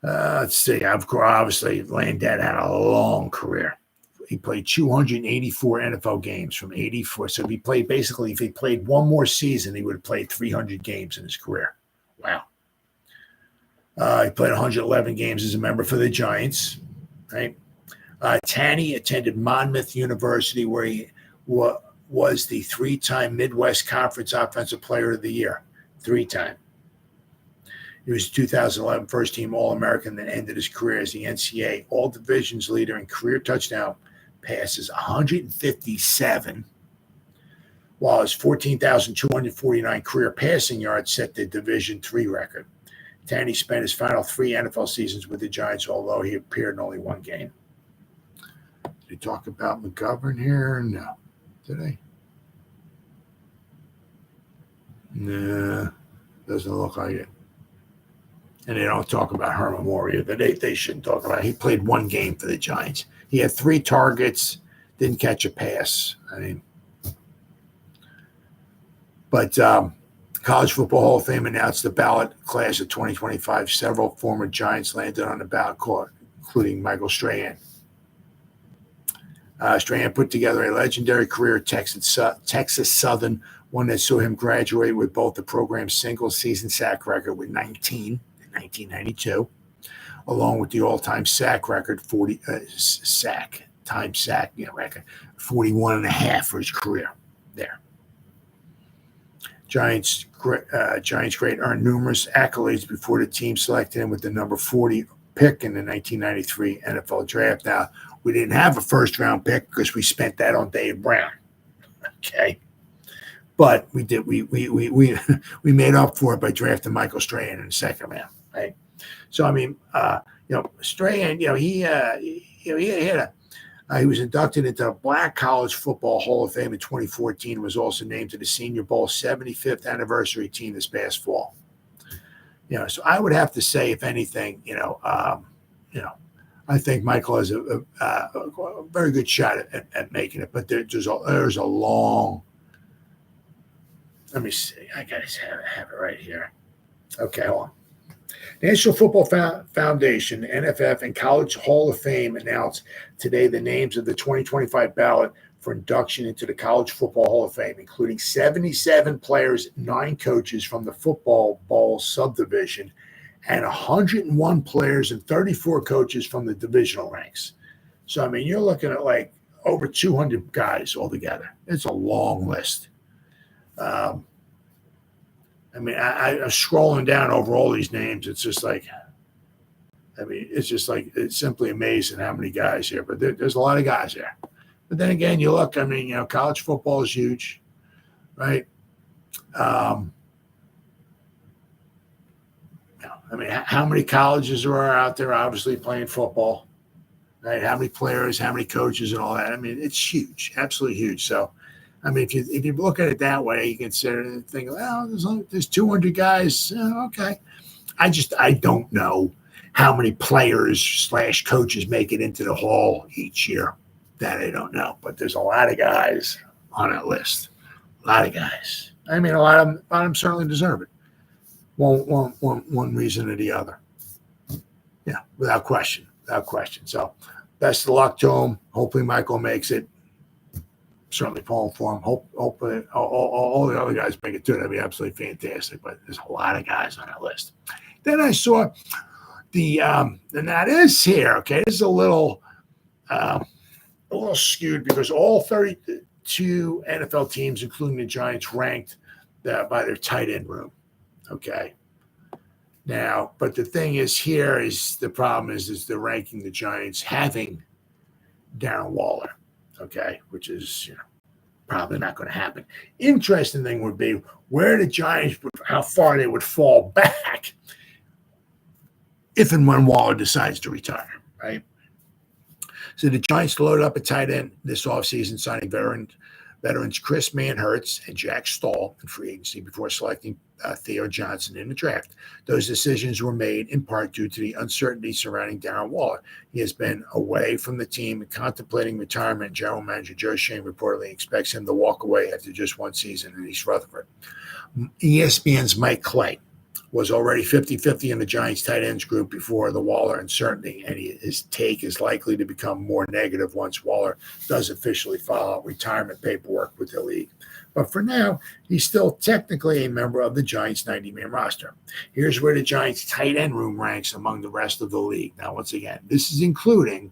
Let's see. Obviously, Landeta had a long career. He played 284 NFL games from 84. So if he played 1 more season, he would have played 300 games in his career. Wow. He played 111 games as a member for the Giants. Right. Tanney attended Monmouth University, where he was the 3-time Midwest Conference Offensive Player of the Year. 3-time. He was a 2011 first-team All-American that ended his career as the NCAA All-Divisions leader in career touchdown passes, 157, while his 14,249 career passing yards set the Division III record. Tanney spent his final 3 NFL seasons with the Giants, although he appeared in only 1 game. Did he talk about McGovern here? No. Did he? No, doesn't look like it. And they don't talk about Herman Moore either. They shouldn't talk about it. He played 1 game for the Giants. He had 3 targets, didn't catch a pass. But College Football Hall of Fame announced the ballot class of 2025. Several former Giants landed on the ballot court, including Michael Strahan. Strahan put together a legendary career at Texas Southern, one that saw him graduate with both the program's single-season sack record with 19 in 1992, along with the all-time sack record, sack record, 41 and a half for his career there. Giants great earned numerous accolades before the team selected him with the number 40 pick in the 1993 NFL Draft. Now, we didn't have a first-round pick because we spent that on Dave Brown. Okay, but we did. We made up for it by drafting Michael Strahan in the second round. Right. So I mean, Strahan, he was inducted into the Black College Football Hall of Fame in 2014. Was also named to the Senior Bowl 75th anniversary team this past fall. So I would have to say, if anything, I think Michael has a very good shot at making it. But there's a long. Let me see. I gotta have it right here. Okay, hold on. National Football Foundation, NFF, and College Hall of Fame announced today the names of the 2025 ballot for induction into the College Football Hall of Fame, including 77 players, 9 coaches from the Football Bowl subdivision, and 101 players and 34 coaches from the divisional ranks. So, I mean, you're looking at like over 200 guys altogether. It's a long list. I'm scrolling down over all these names. It's just like, it's simply amazing how many guys here. But there's a lot of guys there. But then again, you look, college football is huge, right? How many colleges are out there obviously playing football, right? How many players, how many coaches and all that? It's huge, absolutely huge. So, if you look at it that way, you consider and think, well, there's 200 guys. Okay. I don't know how many players / coaches make it into the hall each year. That I don't know. But there's a lot of guys on that list. A lot of guys. A lot of them certainly deserve it. One reason or the other. Yeah, without question. So best of luck to him. Hopefully Michael makes it. Certainly pulling for him. Hopefully all the other guys make it too. That'd be absolutely fantastic. But there's a lot of guys on that list. Then I saw and that is here. Okay, this is a little skewed because all 32 NFL teams, including the Giants, ranked by their tight end room. Okay. Now, but the thing is, here is the problem is they're ranking the Giants having Darren Waller. Okay, which is probably not going to happen. Interesting thing would be where the Giants how far they would fall back if and when Waller decides to retire, right? So the Giants loaded up a tight end this offseason, signing veterans Chris Manhertz and Jack Stahl in free agency before selecting Theo Johnson in the draft. Those decisions were made in part due to the uncertainty surrounding Darren Waller. He has been away from the team and contemplating retirement. General Manager Joe Schoen reportedly expects him to walk away after just one season in East Rutherford. ESPN's Mike Clay was already 50-50 in the Giants tight ends group before the Waller uncertainty, and his take is likely to become more negative once Waller does officially file retirement paperwork with the league. But for now, he's still technically a member of the Giants' 90-man roster. Here's where the Giants' tight end room ranks among the rest of the league. Now, once again, this is including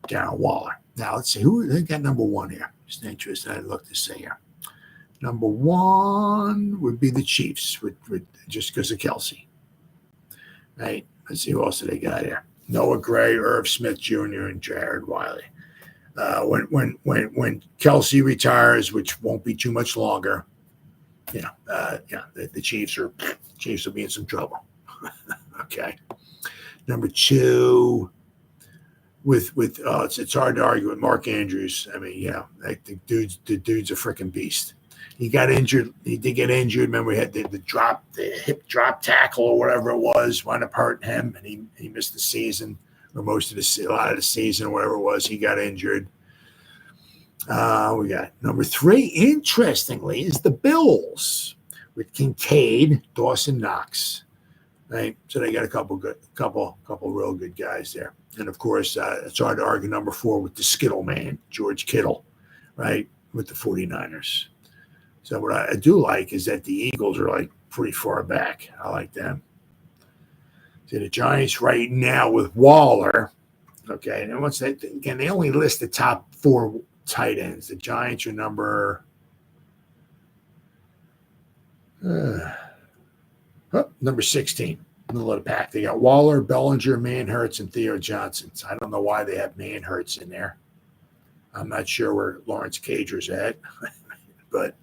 Darren Waller. Now, let's see. Who they got number one here? Just interesting. I look to see here. Number one would be the Chiefs, with just because of Kelsey. Right? Let's see who else they got here. Noah Gray, Irv Smith Jr., and Jared Wiley. When Kelsey retires, which won't be too much longer, the Chiefs will be in some trouble. Okay. Number two, it's hard to argue with Mark Andrews. The dude's a freaking beast. He got injured. He did get injured. Remember, he had the hip drop tackle or whatever it was, wound up hurting him, and he missed the season or a lot of the season or whatever it was. He got injured. We got number three, interestingly, is the Bills with Kincaid, Dawson Knox. Right, so they got a couple real good guys there, and of course, it's hard to argue number 4 with the Skittle man, George Kittle, right, with the 49ers. So what I do like is that the Eagles are like pretty far back. I like them. So the Giants right now with Waller, okay, and once they only list the top 4 tight ends. The Giants are number 16. Middle of the pack. They got Waller, Bellinger, Manhurts, and Theo Johnson. So I don't know why they have Manhurts in there. I'm not sure where Lawrence Cager's at, but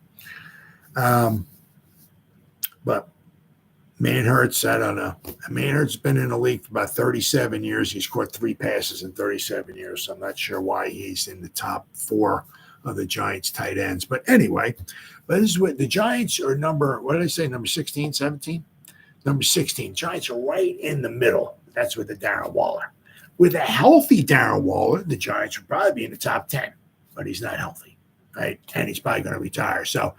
Manhurts, I don't know. Manhurt's been in the league for about 37 years. He's caught 3 passes in 37 years. So I'm not sure why he's in the top 4 of the Giants tight ends. But anyway, this is what the Giants are number 16, 17? Number 16. Giants are right in the middle. That's with the Darren Waller. With a healthy Darren Waller, the Giants would probably be in the top 10, but he's not healthy, right? And he's probably going to retire. So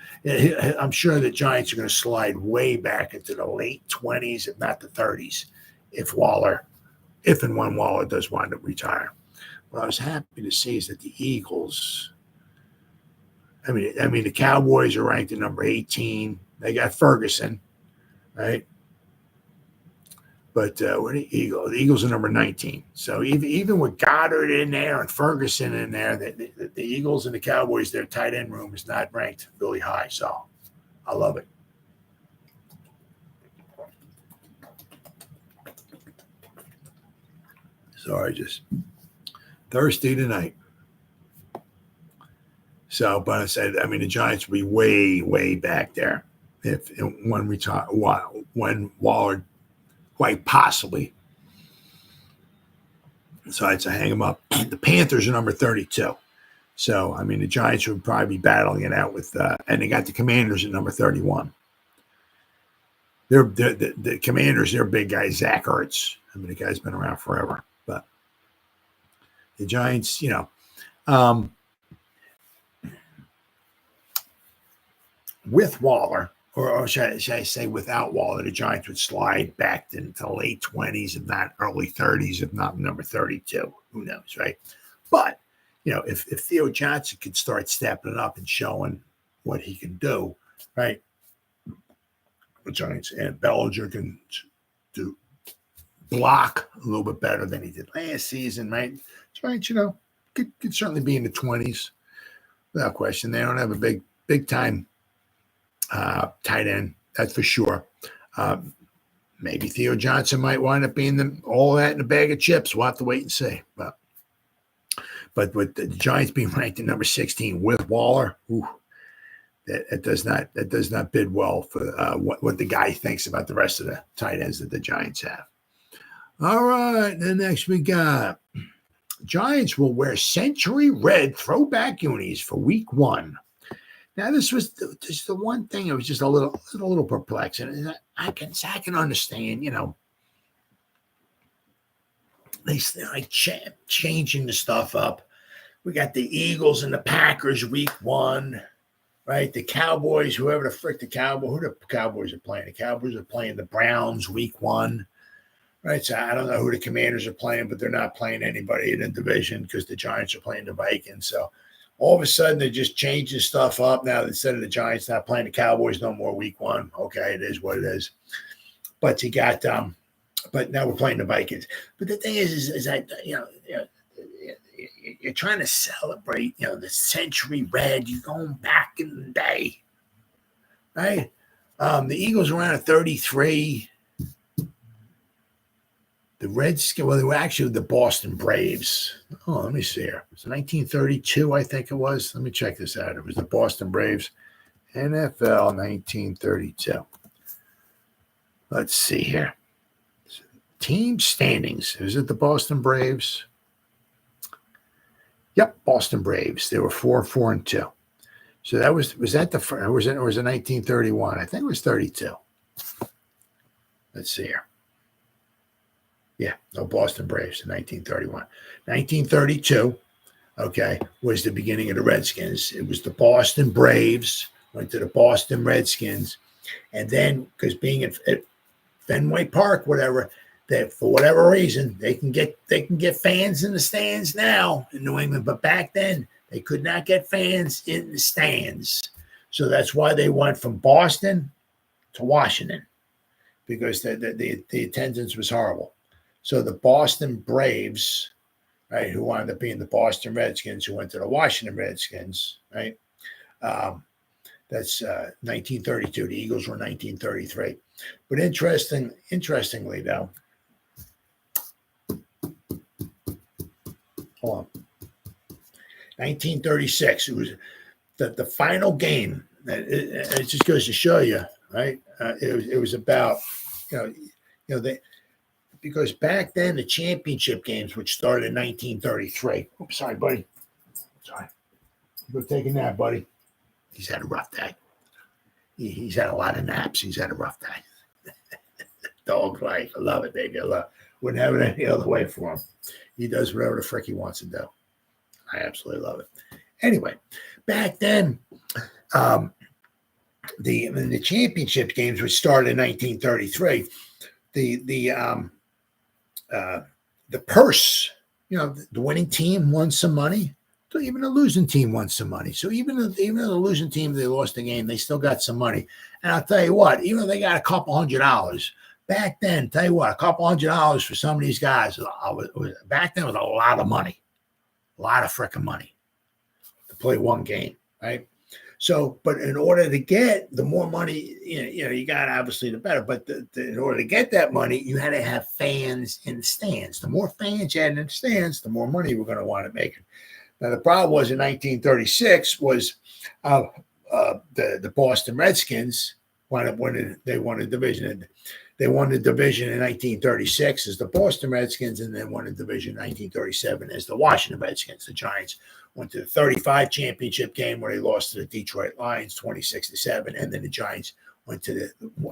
I'm sure the Giants are going to slide way back into the late 20s, if not the 30s, if and when Waller does wind up retiring. What I was happy to see is that the Eagles, I mean, the Cowboys are ranked at number 18. They got Ferguson, right? But the Eagles are number 19. So even with Goddard in there and Ferguson in there, the Eagles and the Cowboys, their tight end room is not ranked really high. So I love it. Sorry, just thirsty tonight. So, but I said, the Giants will be way, way back there when Waller quite possibly decides to hang him up. The Panthers are number 32. So, the Giants would probably be battling it out with, and they got the Commanders at number 31. The Commanders, their big guy, Zach Ertz. The guy's been around forever. But the Giants, with Waller, or should I say without Waller, the Giants would slide back into the late 20s, if not early 30s, if not number 32. Who knows, right? But, if Theo Johnson could start stepping up and showing what he can do, right? The Giants and Bellinger can do block a little bit better than he did last season, right? Giants, could certainly be in the 20s without question. They don't have a big time tight end, that's for sure. Maybe Theo Johnson might wind up being all that in a bag of chips. We'll have to wait and see. But with the Giants being ranked at number 16 with Waller, that does not bid well for what the guy thinks about the rest of the tight ends that the Giants have. All right, then next we got Giants will wear century red throwback unis for week 1. Now, this was just the one thing that was just a little perplexing. I can understand, they like changing the stuff up. We got the Eagles and the Packers week 1, right? The Cowboys, who the Cowboys are playing. The Cowboys are playing the Browns week 1, right? So I don't know who the Commanders are playing, but they're not playing anybody in the division because the Giants are playing the Vikings. So all of a sudden, they're just changing stuff up now. Instead of the Giants not playing the Cowboys no more week 1. Okay, it is what it is. But you got, but now we're playing the Vikings. But the thing is that, you're trying to celebrate, the century red. You're going back in the day, right? The Eagles were around at 33. The Redskins, they were actually the Boston Braves. Oh, let me see here. It was 1932, I think it was. Let me check this out. It was the Boston Braves, NFL 1932. Let's see here. Team standings. Is it the Boston Braves? Yep, Boston Braves. They were 4-4-2. So that was that the first, or was it 1931? I think it was 32. Let's see here. Yeah, no, Boston Braves in 1931. 1932, okay, was the beginning of the Redskins. It was the Boston Braves, went to the Boston Redskins, And then, because being at Fenway Park, whatever, that for whatever reason they can get fans in the stands now in New England, but back then they could not get fans in the stands. So that's why they went from Boston to Washington, because the attendance was horrible. So the Boston Braves, right, who wound up being the Boston Redskins, who went to the Washington Redskins, right? That's 1932. The Eagles were 1933. But interestingly, though, hold on. 1936. It was the final game. It just goes to show you, right? It was about because back then the championship games, which started in 1933. Oops, sorry, buddy. Sorry. Go take a nap, buddy. He's had a rough day. He's had a lot of naps. He's had a rough day. Dog life. I love it, baby. I love it. Wouldn't have it any other way for him. He does whatever the frick he wants to do. I absolutely love it. Anyway, back then, the championship games, which started in 1933, the purse, the winning team won some money. So even the losing team won some money. So even the losing team, they lost the game, they still got some money. And I'll tell you what, even though they got a couple $100 back then, tell you what, a couple $100 for some of these guys, back then was a lot of money, a lot of freaking money to play one game, right? So, but in order to get the more money, you got obviously the better. But in order to get that money, you had to have fans in the stands. The more fans you had in the stands, the more money we're going to want to make. Now, the problem was in 1936 was the Boston Redskins won a division. They won the division in 1936 as the Boston Redskins, and then won the division in 1937 as the Washington Redskins. The Giants went to the 35 championship game where they lost to the Detroit Lions 26-7, and then the Giants went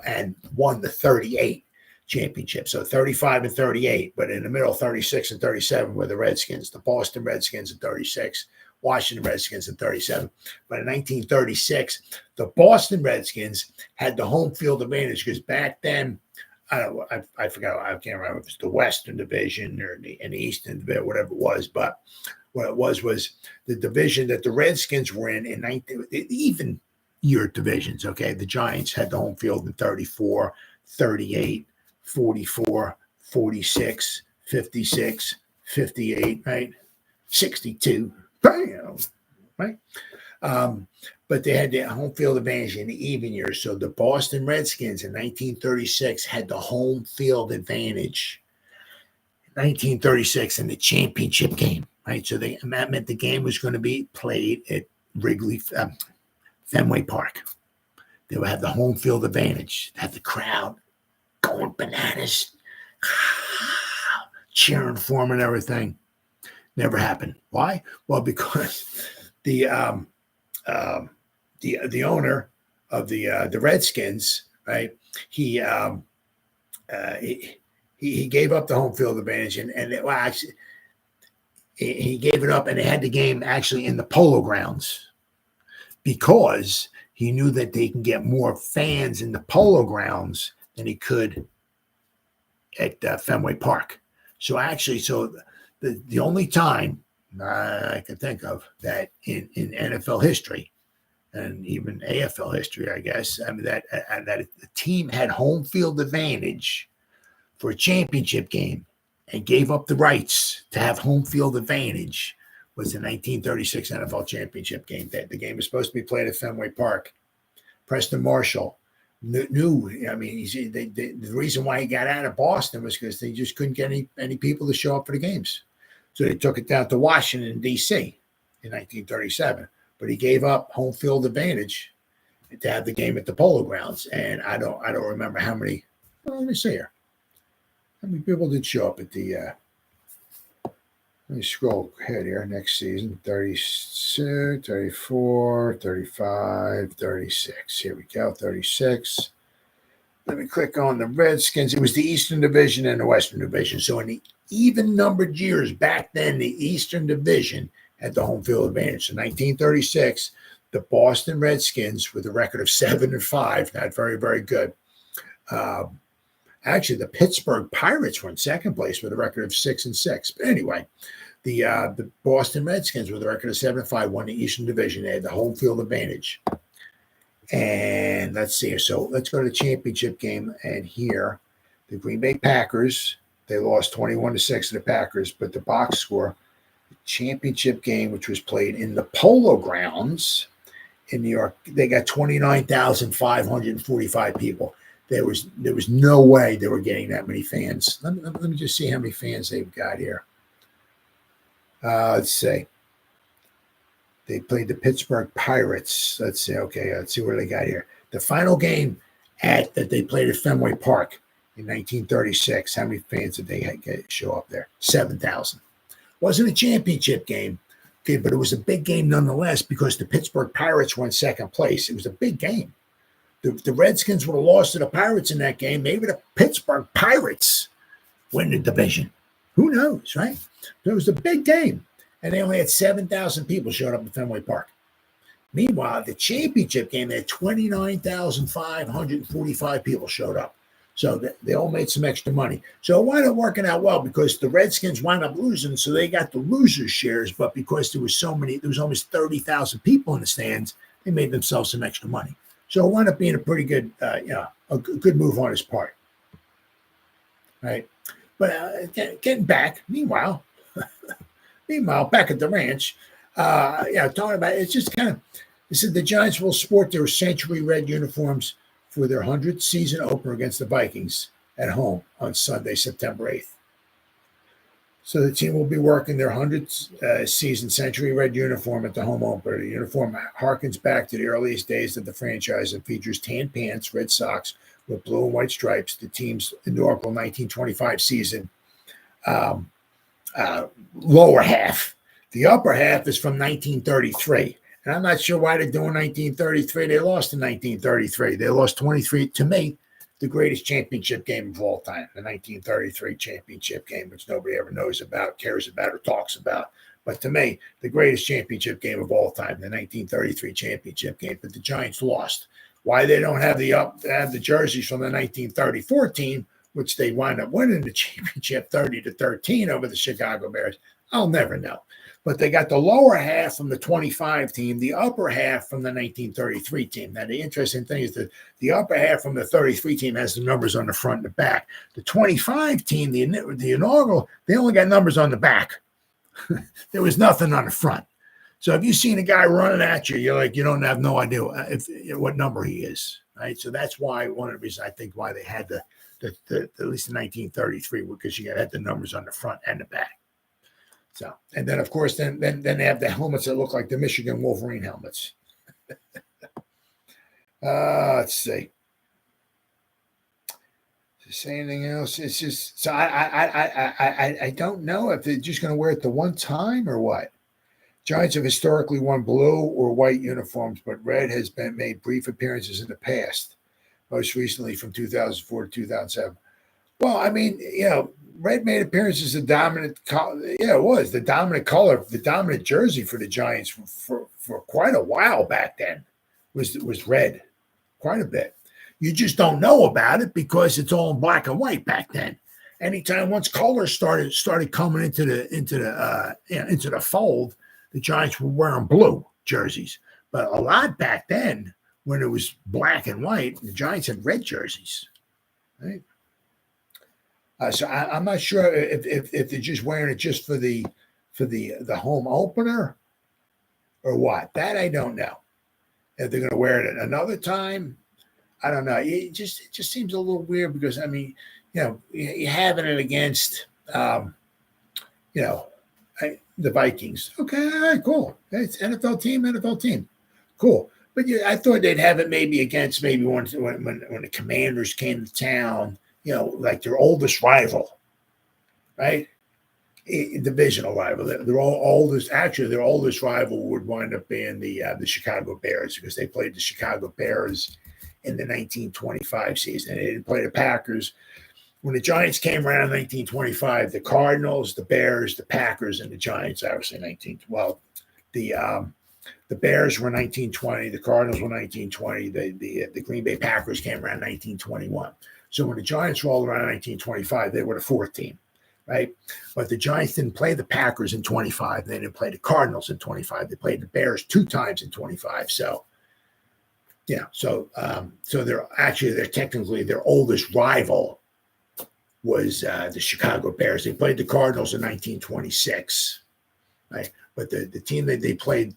and won the 38 championship. So 35 and 38, but in the middle, 36 and 37 were the Redskins, the Boston Redskins in 36, Washington Redskins in 37. But in 1936, the Boston Redskins had the home field advantage because back then, I forgot, I can't remember if it's the Western Division or the Eastern Division, whatever it was, but what it was the division that the Redskins were in even year divisions, okay? The Giants had the home field in 34, 38, 44, 46, 56, 58, right? 62, bam, right? But they had the home field advantage in the even years. So the Boston Redskins in 1936 had the home field advantage. 1936 in the championship game, right? So that meant the game was going to be played at Fenway Park. They would have the home field advantage, have the crowd going bananas, cheering for them and everything. Never happened. Why? Well, because the owner of the Redskins, right? He gave up the home field advantage, actually, he gave it up, and they had the game actually in the Polo Grounds because he knew that they can get more fans in the Polo Grounds than he could at Fenway Park. So actually, the only time I can think of that in NFL history and even AFL history, I guess, I mean that a team had home field advantage for a championship game and gave up the rights to have home field advantage was the 1936 NFL championship game. The game was supposed to be played at Fenway Park. Preston Marshall knew. I mean, the reason why he got out of Boston was because they just couldn't get any people to show up for the games. So they took it down to Washington, D.C. in 1937. But he gave up home field advantage to have the game at the Polo Grounds. And I don't remember how many. Well, let me see here. How many people did show up at the let me scroll ahead here. Next season, 36, 34, 35, 36. Here we go, 36. Let me click on the Redskins. It was the Eastern Division and the Western Division. So in the even-numbered years back then, the Eastern Division had the home field advantage. So 1936, the Boston Redskins with a record of 7-5, not very, very good. Actually, the Pittsburgh Pirates were in second place with a record of 6-6. But anyway, the Boston Redskins with a record of 7-5 won the Eastern Division. They had the home field advantage. And let's see. So let's go to the championship game. And here, the Green Bay Packers, they lost 21-6 to the Packers, but the box score, the championship game, which was played in the Polo Grounds in New York, they got 29,545 people. There was no way they were getting that many fans. Let me just see how many fans they've got here. Let's see. They played the Pittsburgh Pirates. Let's see. Okay, let's see what they got here. The final game that they played at Fenway Park in 1936. How many fans did they show up there? 7,000. Wasn't a championship game, okay, but it was a big game nonetheless because the Pittsburgh Pirates were in second place. It was a big game. The Redskins would have lost to the Pirates in that game. Maybe the Pittsburgh Pirates win the division. Who knows, right? So it was a big game. And they only had 7,000 people showed up at Fenway Park. Meanwhile, the championship game, they had 29,545 people showed up. So they all made some extra money. So it wound up working out well because the Redskins wound up losing, so they got the losers' shares. But because there was almost 30,000 people in the stands, they made themselves some extra money. So it wound up being a pretty good, a good move on his part. Right? But getting back, meanwhile, back at the ranch, talking about it's just kind of, they said the Giants will sport their century red uniforms for their 100th season opener against the Vikings at home on Sunday, September 8th. So the team will be working their 100th season century red uniform at the home opener. The uniform harkens back to the earliest days of the franchise and features tan pants, red socks with blue and white stripes. The team's inaugural 1925 season lower half. The upper half is from 1933. And I'm not sure why they're doing 1933. They lost in 1933. They lost 23, to me, the greatest championship game of all time, the 1933 championship game, which nobody ever knows about, cares about, or talks about. But to me, the greatest championship game of all time, the 1933 championship game. But the Giants lost. Why they don't have the jerseys from the 1934 team, which they wind up winning the championship 30-13 over the Chicago Bears, I'll never know. But they got the lower half from the 25 team, the upper half from the 1933 team. Now, the interesting thing is that the upper half from the 33 team has the numbers on the front and the back. The 25 team, the inaugural, they only got numbers on the back. There was nothing on the front. So if you've seen a guy running at you, you're like, you don't have no idea what number he is, right? So that's why one of the reasons I think why they had at least the 1933, because you had the numbers on the front and the back. So, and then of course, then they have the helmets that look like the Michigan Wolverine helmets. Let's see. To say anything else? It's just so I don't know if they're just going to wear it the one time or what. Giants have historically worn blue or white uniforms, but red has been made brief appearances in the past. Most recently from 2004 to 2007. Well, I mean, red made appearances the dominant color. Yeah, it was the dominant color, the dominant jersey for the Giants for quite a while back then was red, quite a bit. You just don't know about it because it's all in black and white back then. Anytime once colors started coming into the fold, the Giants were wearing blue jerseys. But a lot back then, when it was black and white, the Giants had red jerseys, right? So I'm not sure if they're just wearing it just for the home opener or what. That I don't know. If they're going to wear it another time, I don't know. It just seems a little weird because I mean, you're having it against the Vikings. Okay, all right, cool. It's NFL team, cool. But I thought they'd have it maybe against when the Commanders came to town. Like their oldest rival, right? Divisional rival. Their oldest rival would wind up being the Chicago Bears because they played the Chicago Bears in the 1925 season. They didn't play the Packers. When the Giants came around in 1925, the Cardinals, the Bears, the Packers, and the Giants, obviously The Bears were 1920. The Cardinals were 1920. The Green Bay Packers came around 1921. So when the Giants rolled around 1925, they were the fourth team, right? But the Giants didn't play the Packers in 25. They didn't play the Cardinals in 25. They played the Bears 2 times in 25. So, yeah. So they're technically their oldest rival was the Chicago Bears. They played the Cardinals in 1926, right? But the team that they played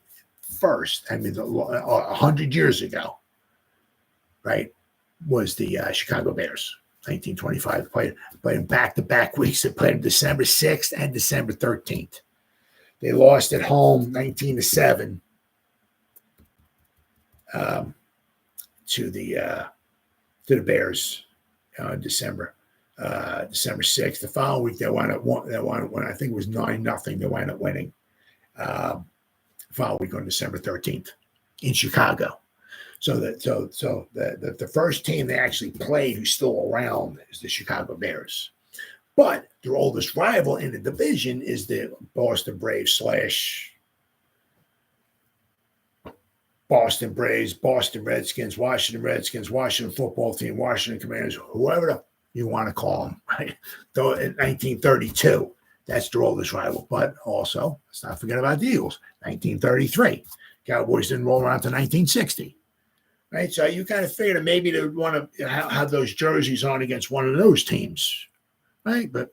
first, 100 years ago, right, was the Chicago Bears, 1925. Played back-to-back weeks. They played December 6th and December 13th. They lost at home 19-7 to the Bears in December 6th. The following week they wound up I think it was 9-0. They wound up winning. Following week on December 13th in Chicago. So the first team they actually played who's still around is the Chicago Bears. But their oldest rival in the division is the Boston Braves / Boston Braves, Boston Redskins, Washington football team, Washington Commanders, whoever you want to call them, right? Though in 1932, that's their oldest rival. But also, let's not forget about the Eagles, 1933. Cowboys didn't roll around to 1960. Right, so you kind of figured maybe they would want to have those jerseys on against one of those teams, right? But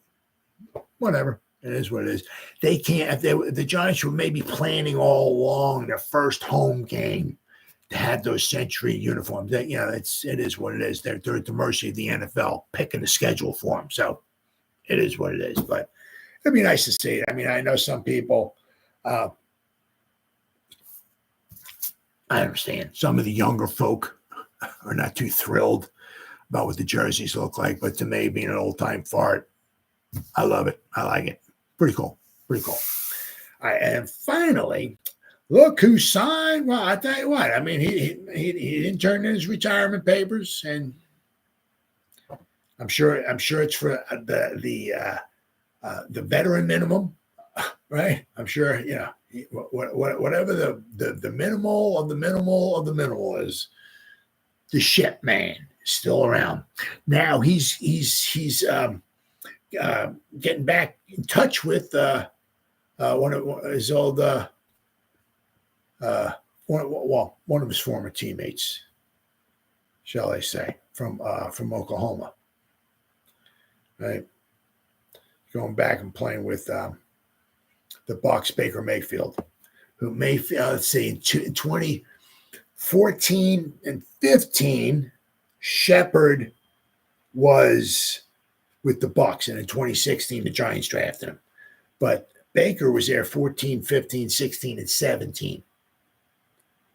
whatever, it is what it is. They can't. The Giants were maybe planning all along their first home game to have those Century uniforms. It is what it is. They're at the mercy of the NFL picking the schedule for them. So it is what it is. But it'd be nice to see it. I mean, I know some people. I understand some of the younger folk are not too thrilled about what the jerseys look like, but to me, being an old-time fart, I love it. I like it. Pretty cool. All right, and finally, look who signed. Well, I tell you what. I mean, he didn't turn in his retirement papers, and I'm sure it's for the veteran minimum, right? I'm sure, whatever the minimal of the minimal is, the Shep man is still around. Now he's getting back in touch with one of his old one of his former teammates, shall I say, from Oklahoma, right? Going back and playing with the Bucs, Baker Mayfield, who let's see, in 2014 and 15, Shepard was with the Bucs, and in 2016, the Giants drafted him. But Baker was there 14, 15, 16, and 17.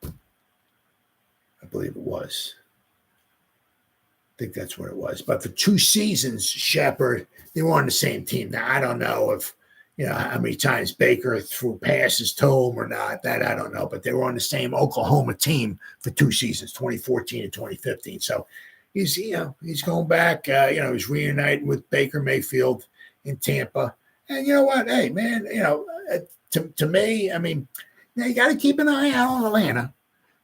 I believe it was. I think that's what it was. But for 2 seasons, Shepard, they were on the same team. Now, I don't know if, how many times Baker threw passes to him or not. That I don't know. But they were on the same Oklahoma team for 2 seasons, 2014 and 2015. So he's going back. He's reuniting with Baker Mayfield in Tampa. And you know what? Hey, man, to me, I mean, you got to keep an eye out on Atlanta.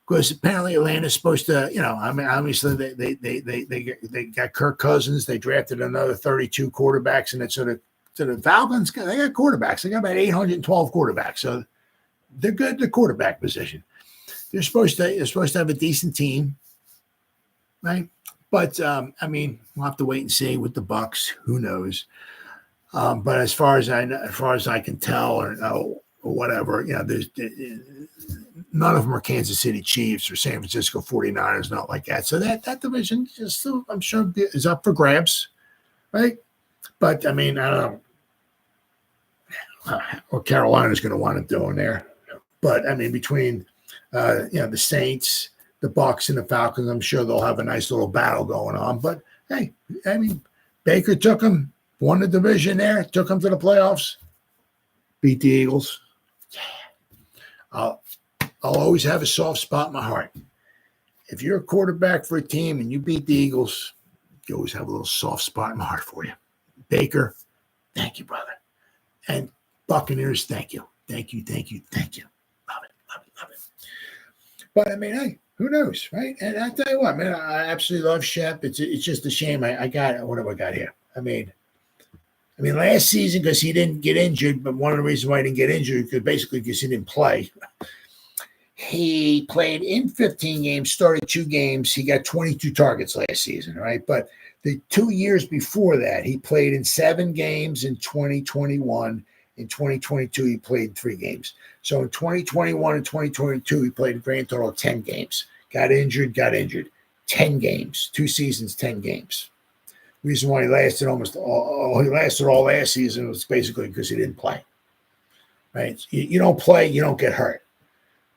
Because apparently Atlanta's supposed to, obviously they got Kirk Cousins. They drafted another 32 quarterbacks, and so the Falcons, they got quarterbacks. They got about 812 quarterbacks, so they're good at the quarterback position. They're supposed to have a decent team, right? But we'll have to wait and see with the Bucs. Who knows? But as far as I can tell, or know, or whatever, there's none of them are Kansas City Chiefs or San Francisco 49ers, not like that. So that division is still, I'm sure, is up for grabs, right? But I don't know what Carolina's going to want to do in there. But between the Saints, the Bucs, and the Falcons, I'm sure they'll have a nice little battle going on. But hey, Baker took them, won the division there, took them to the playoffs, beat the Eagles. Yeah. I'll always have a soft spot in my heart. If you're a quarterback for a team and you beat the Eagles, you always have a little soft spot in my heart for you. Baker, thank you, brother. And Buccaneers, thank you. Love it. But I mean, hey, who knows, right? And I tell you what, man, I absolutely love Shep. It's just a shame. I got what have I got here? I mean, last season because he didn't get injured, but one of the reasons why he didn't get injured because he didn't play. He played in 15 games, started 2 games. He got 22 targets last season, right? But the 2 years before that, he played in 7 games in 2021. In 2022, he played 3 games. So in 2021 and 2022, he played a grand total of 10 games. Got injured. 10 games, 2 seasons, 10 games. Reason why he lasted all last season was basically because he didn't play. Right? You don't play, you don't get hurt.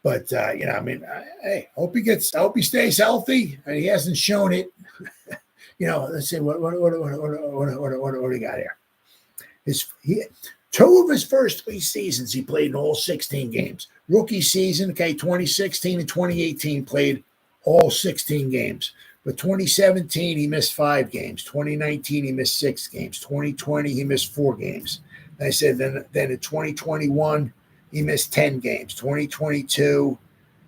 But hey, hope he stays healthy, and he hasn't shown it. Let's see what do we got here? 2 of his first 3 seasons, he played in all 16 games. Rookie season, 2016 and 2018 played all 16 games. But 2017, he missed 5 games. 2019, he missed 6 games. 2020, he missed 4 games. And I said then in 2021, he missed 10 games. 2022,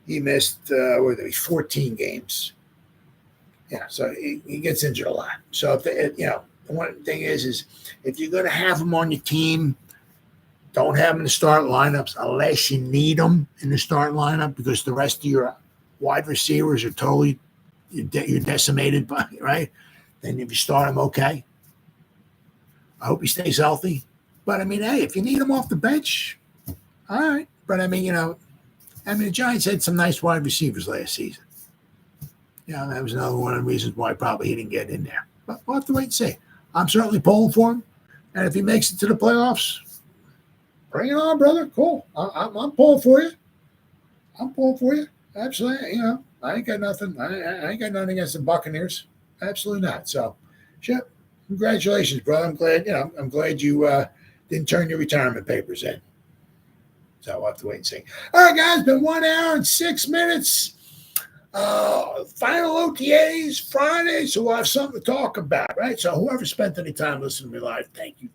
he missed 14 games. Yeah, so he gets injured a lot. So the one thing is if you're going to have him on your team, don't have him in the start lineups unless you need him in the start lineup because the rest of your wide receivers are totally you're decimated by, right? Then if you start him, okay. I hope he stays healthy. But hey, if you need him off the bench, all right. But the Giants had some nice wide receivers last season. That was another one of the reasons why probably he didn't get in there. But we'll have to wait and see. I'm certainly pulling for him. And if he makes it to the playoffs, bring it on, brother. Cool. I'm pulling for you. Absolutely. I ain't got nothing. I ain't got nothing against the Buccaneers. Absolutely not. So, Shep, congratulations, brother. I'm glad. I'm glad you didn't turn your retirement papers in. So we'll have to wait and see. All right, guys. Been 1 hour and 6 minutes. Final OTAs Friday, so we'll have something to talk about, right? So whoever spent any time listening to me live, thank you.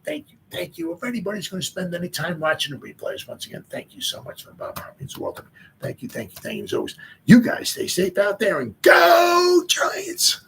If anybody's going to spend any time watching the replays, once again, thank you so much for Bob. It's welcome. Thank you. As always, you guys stay safe out there and go Giants.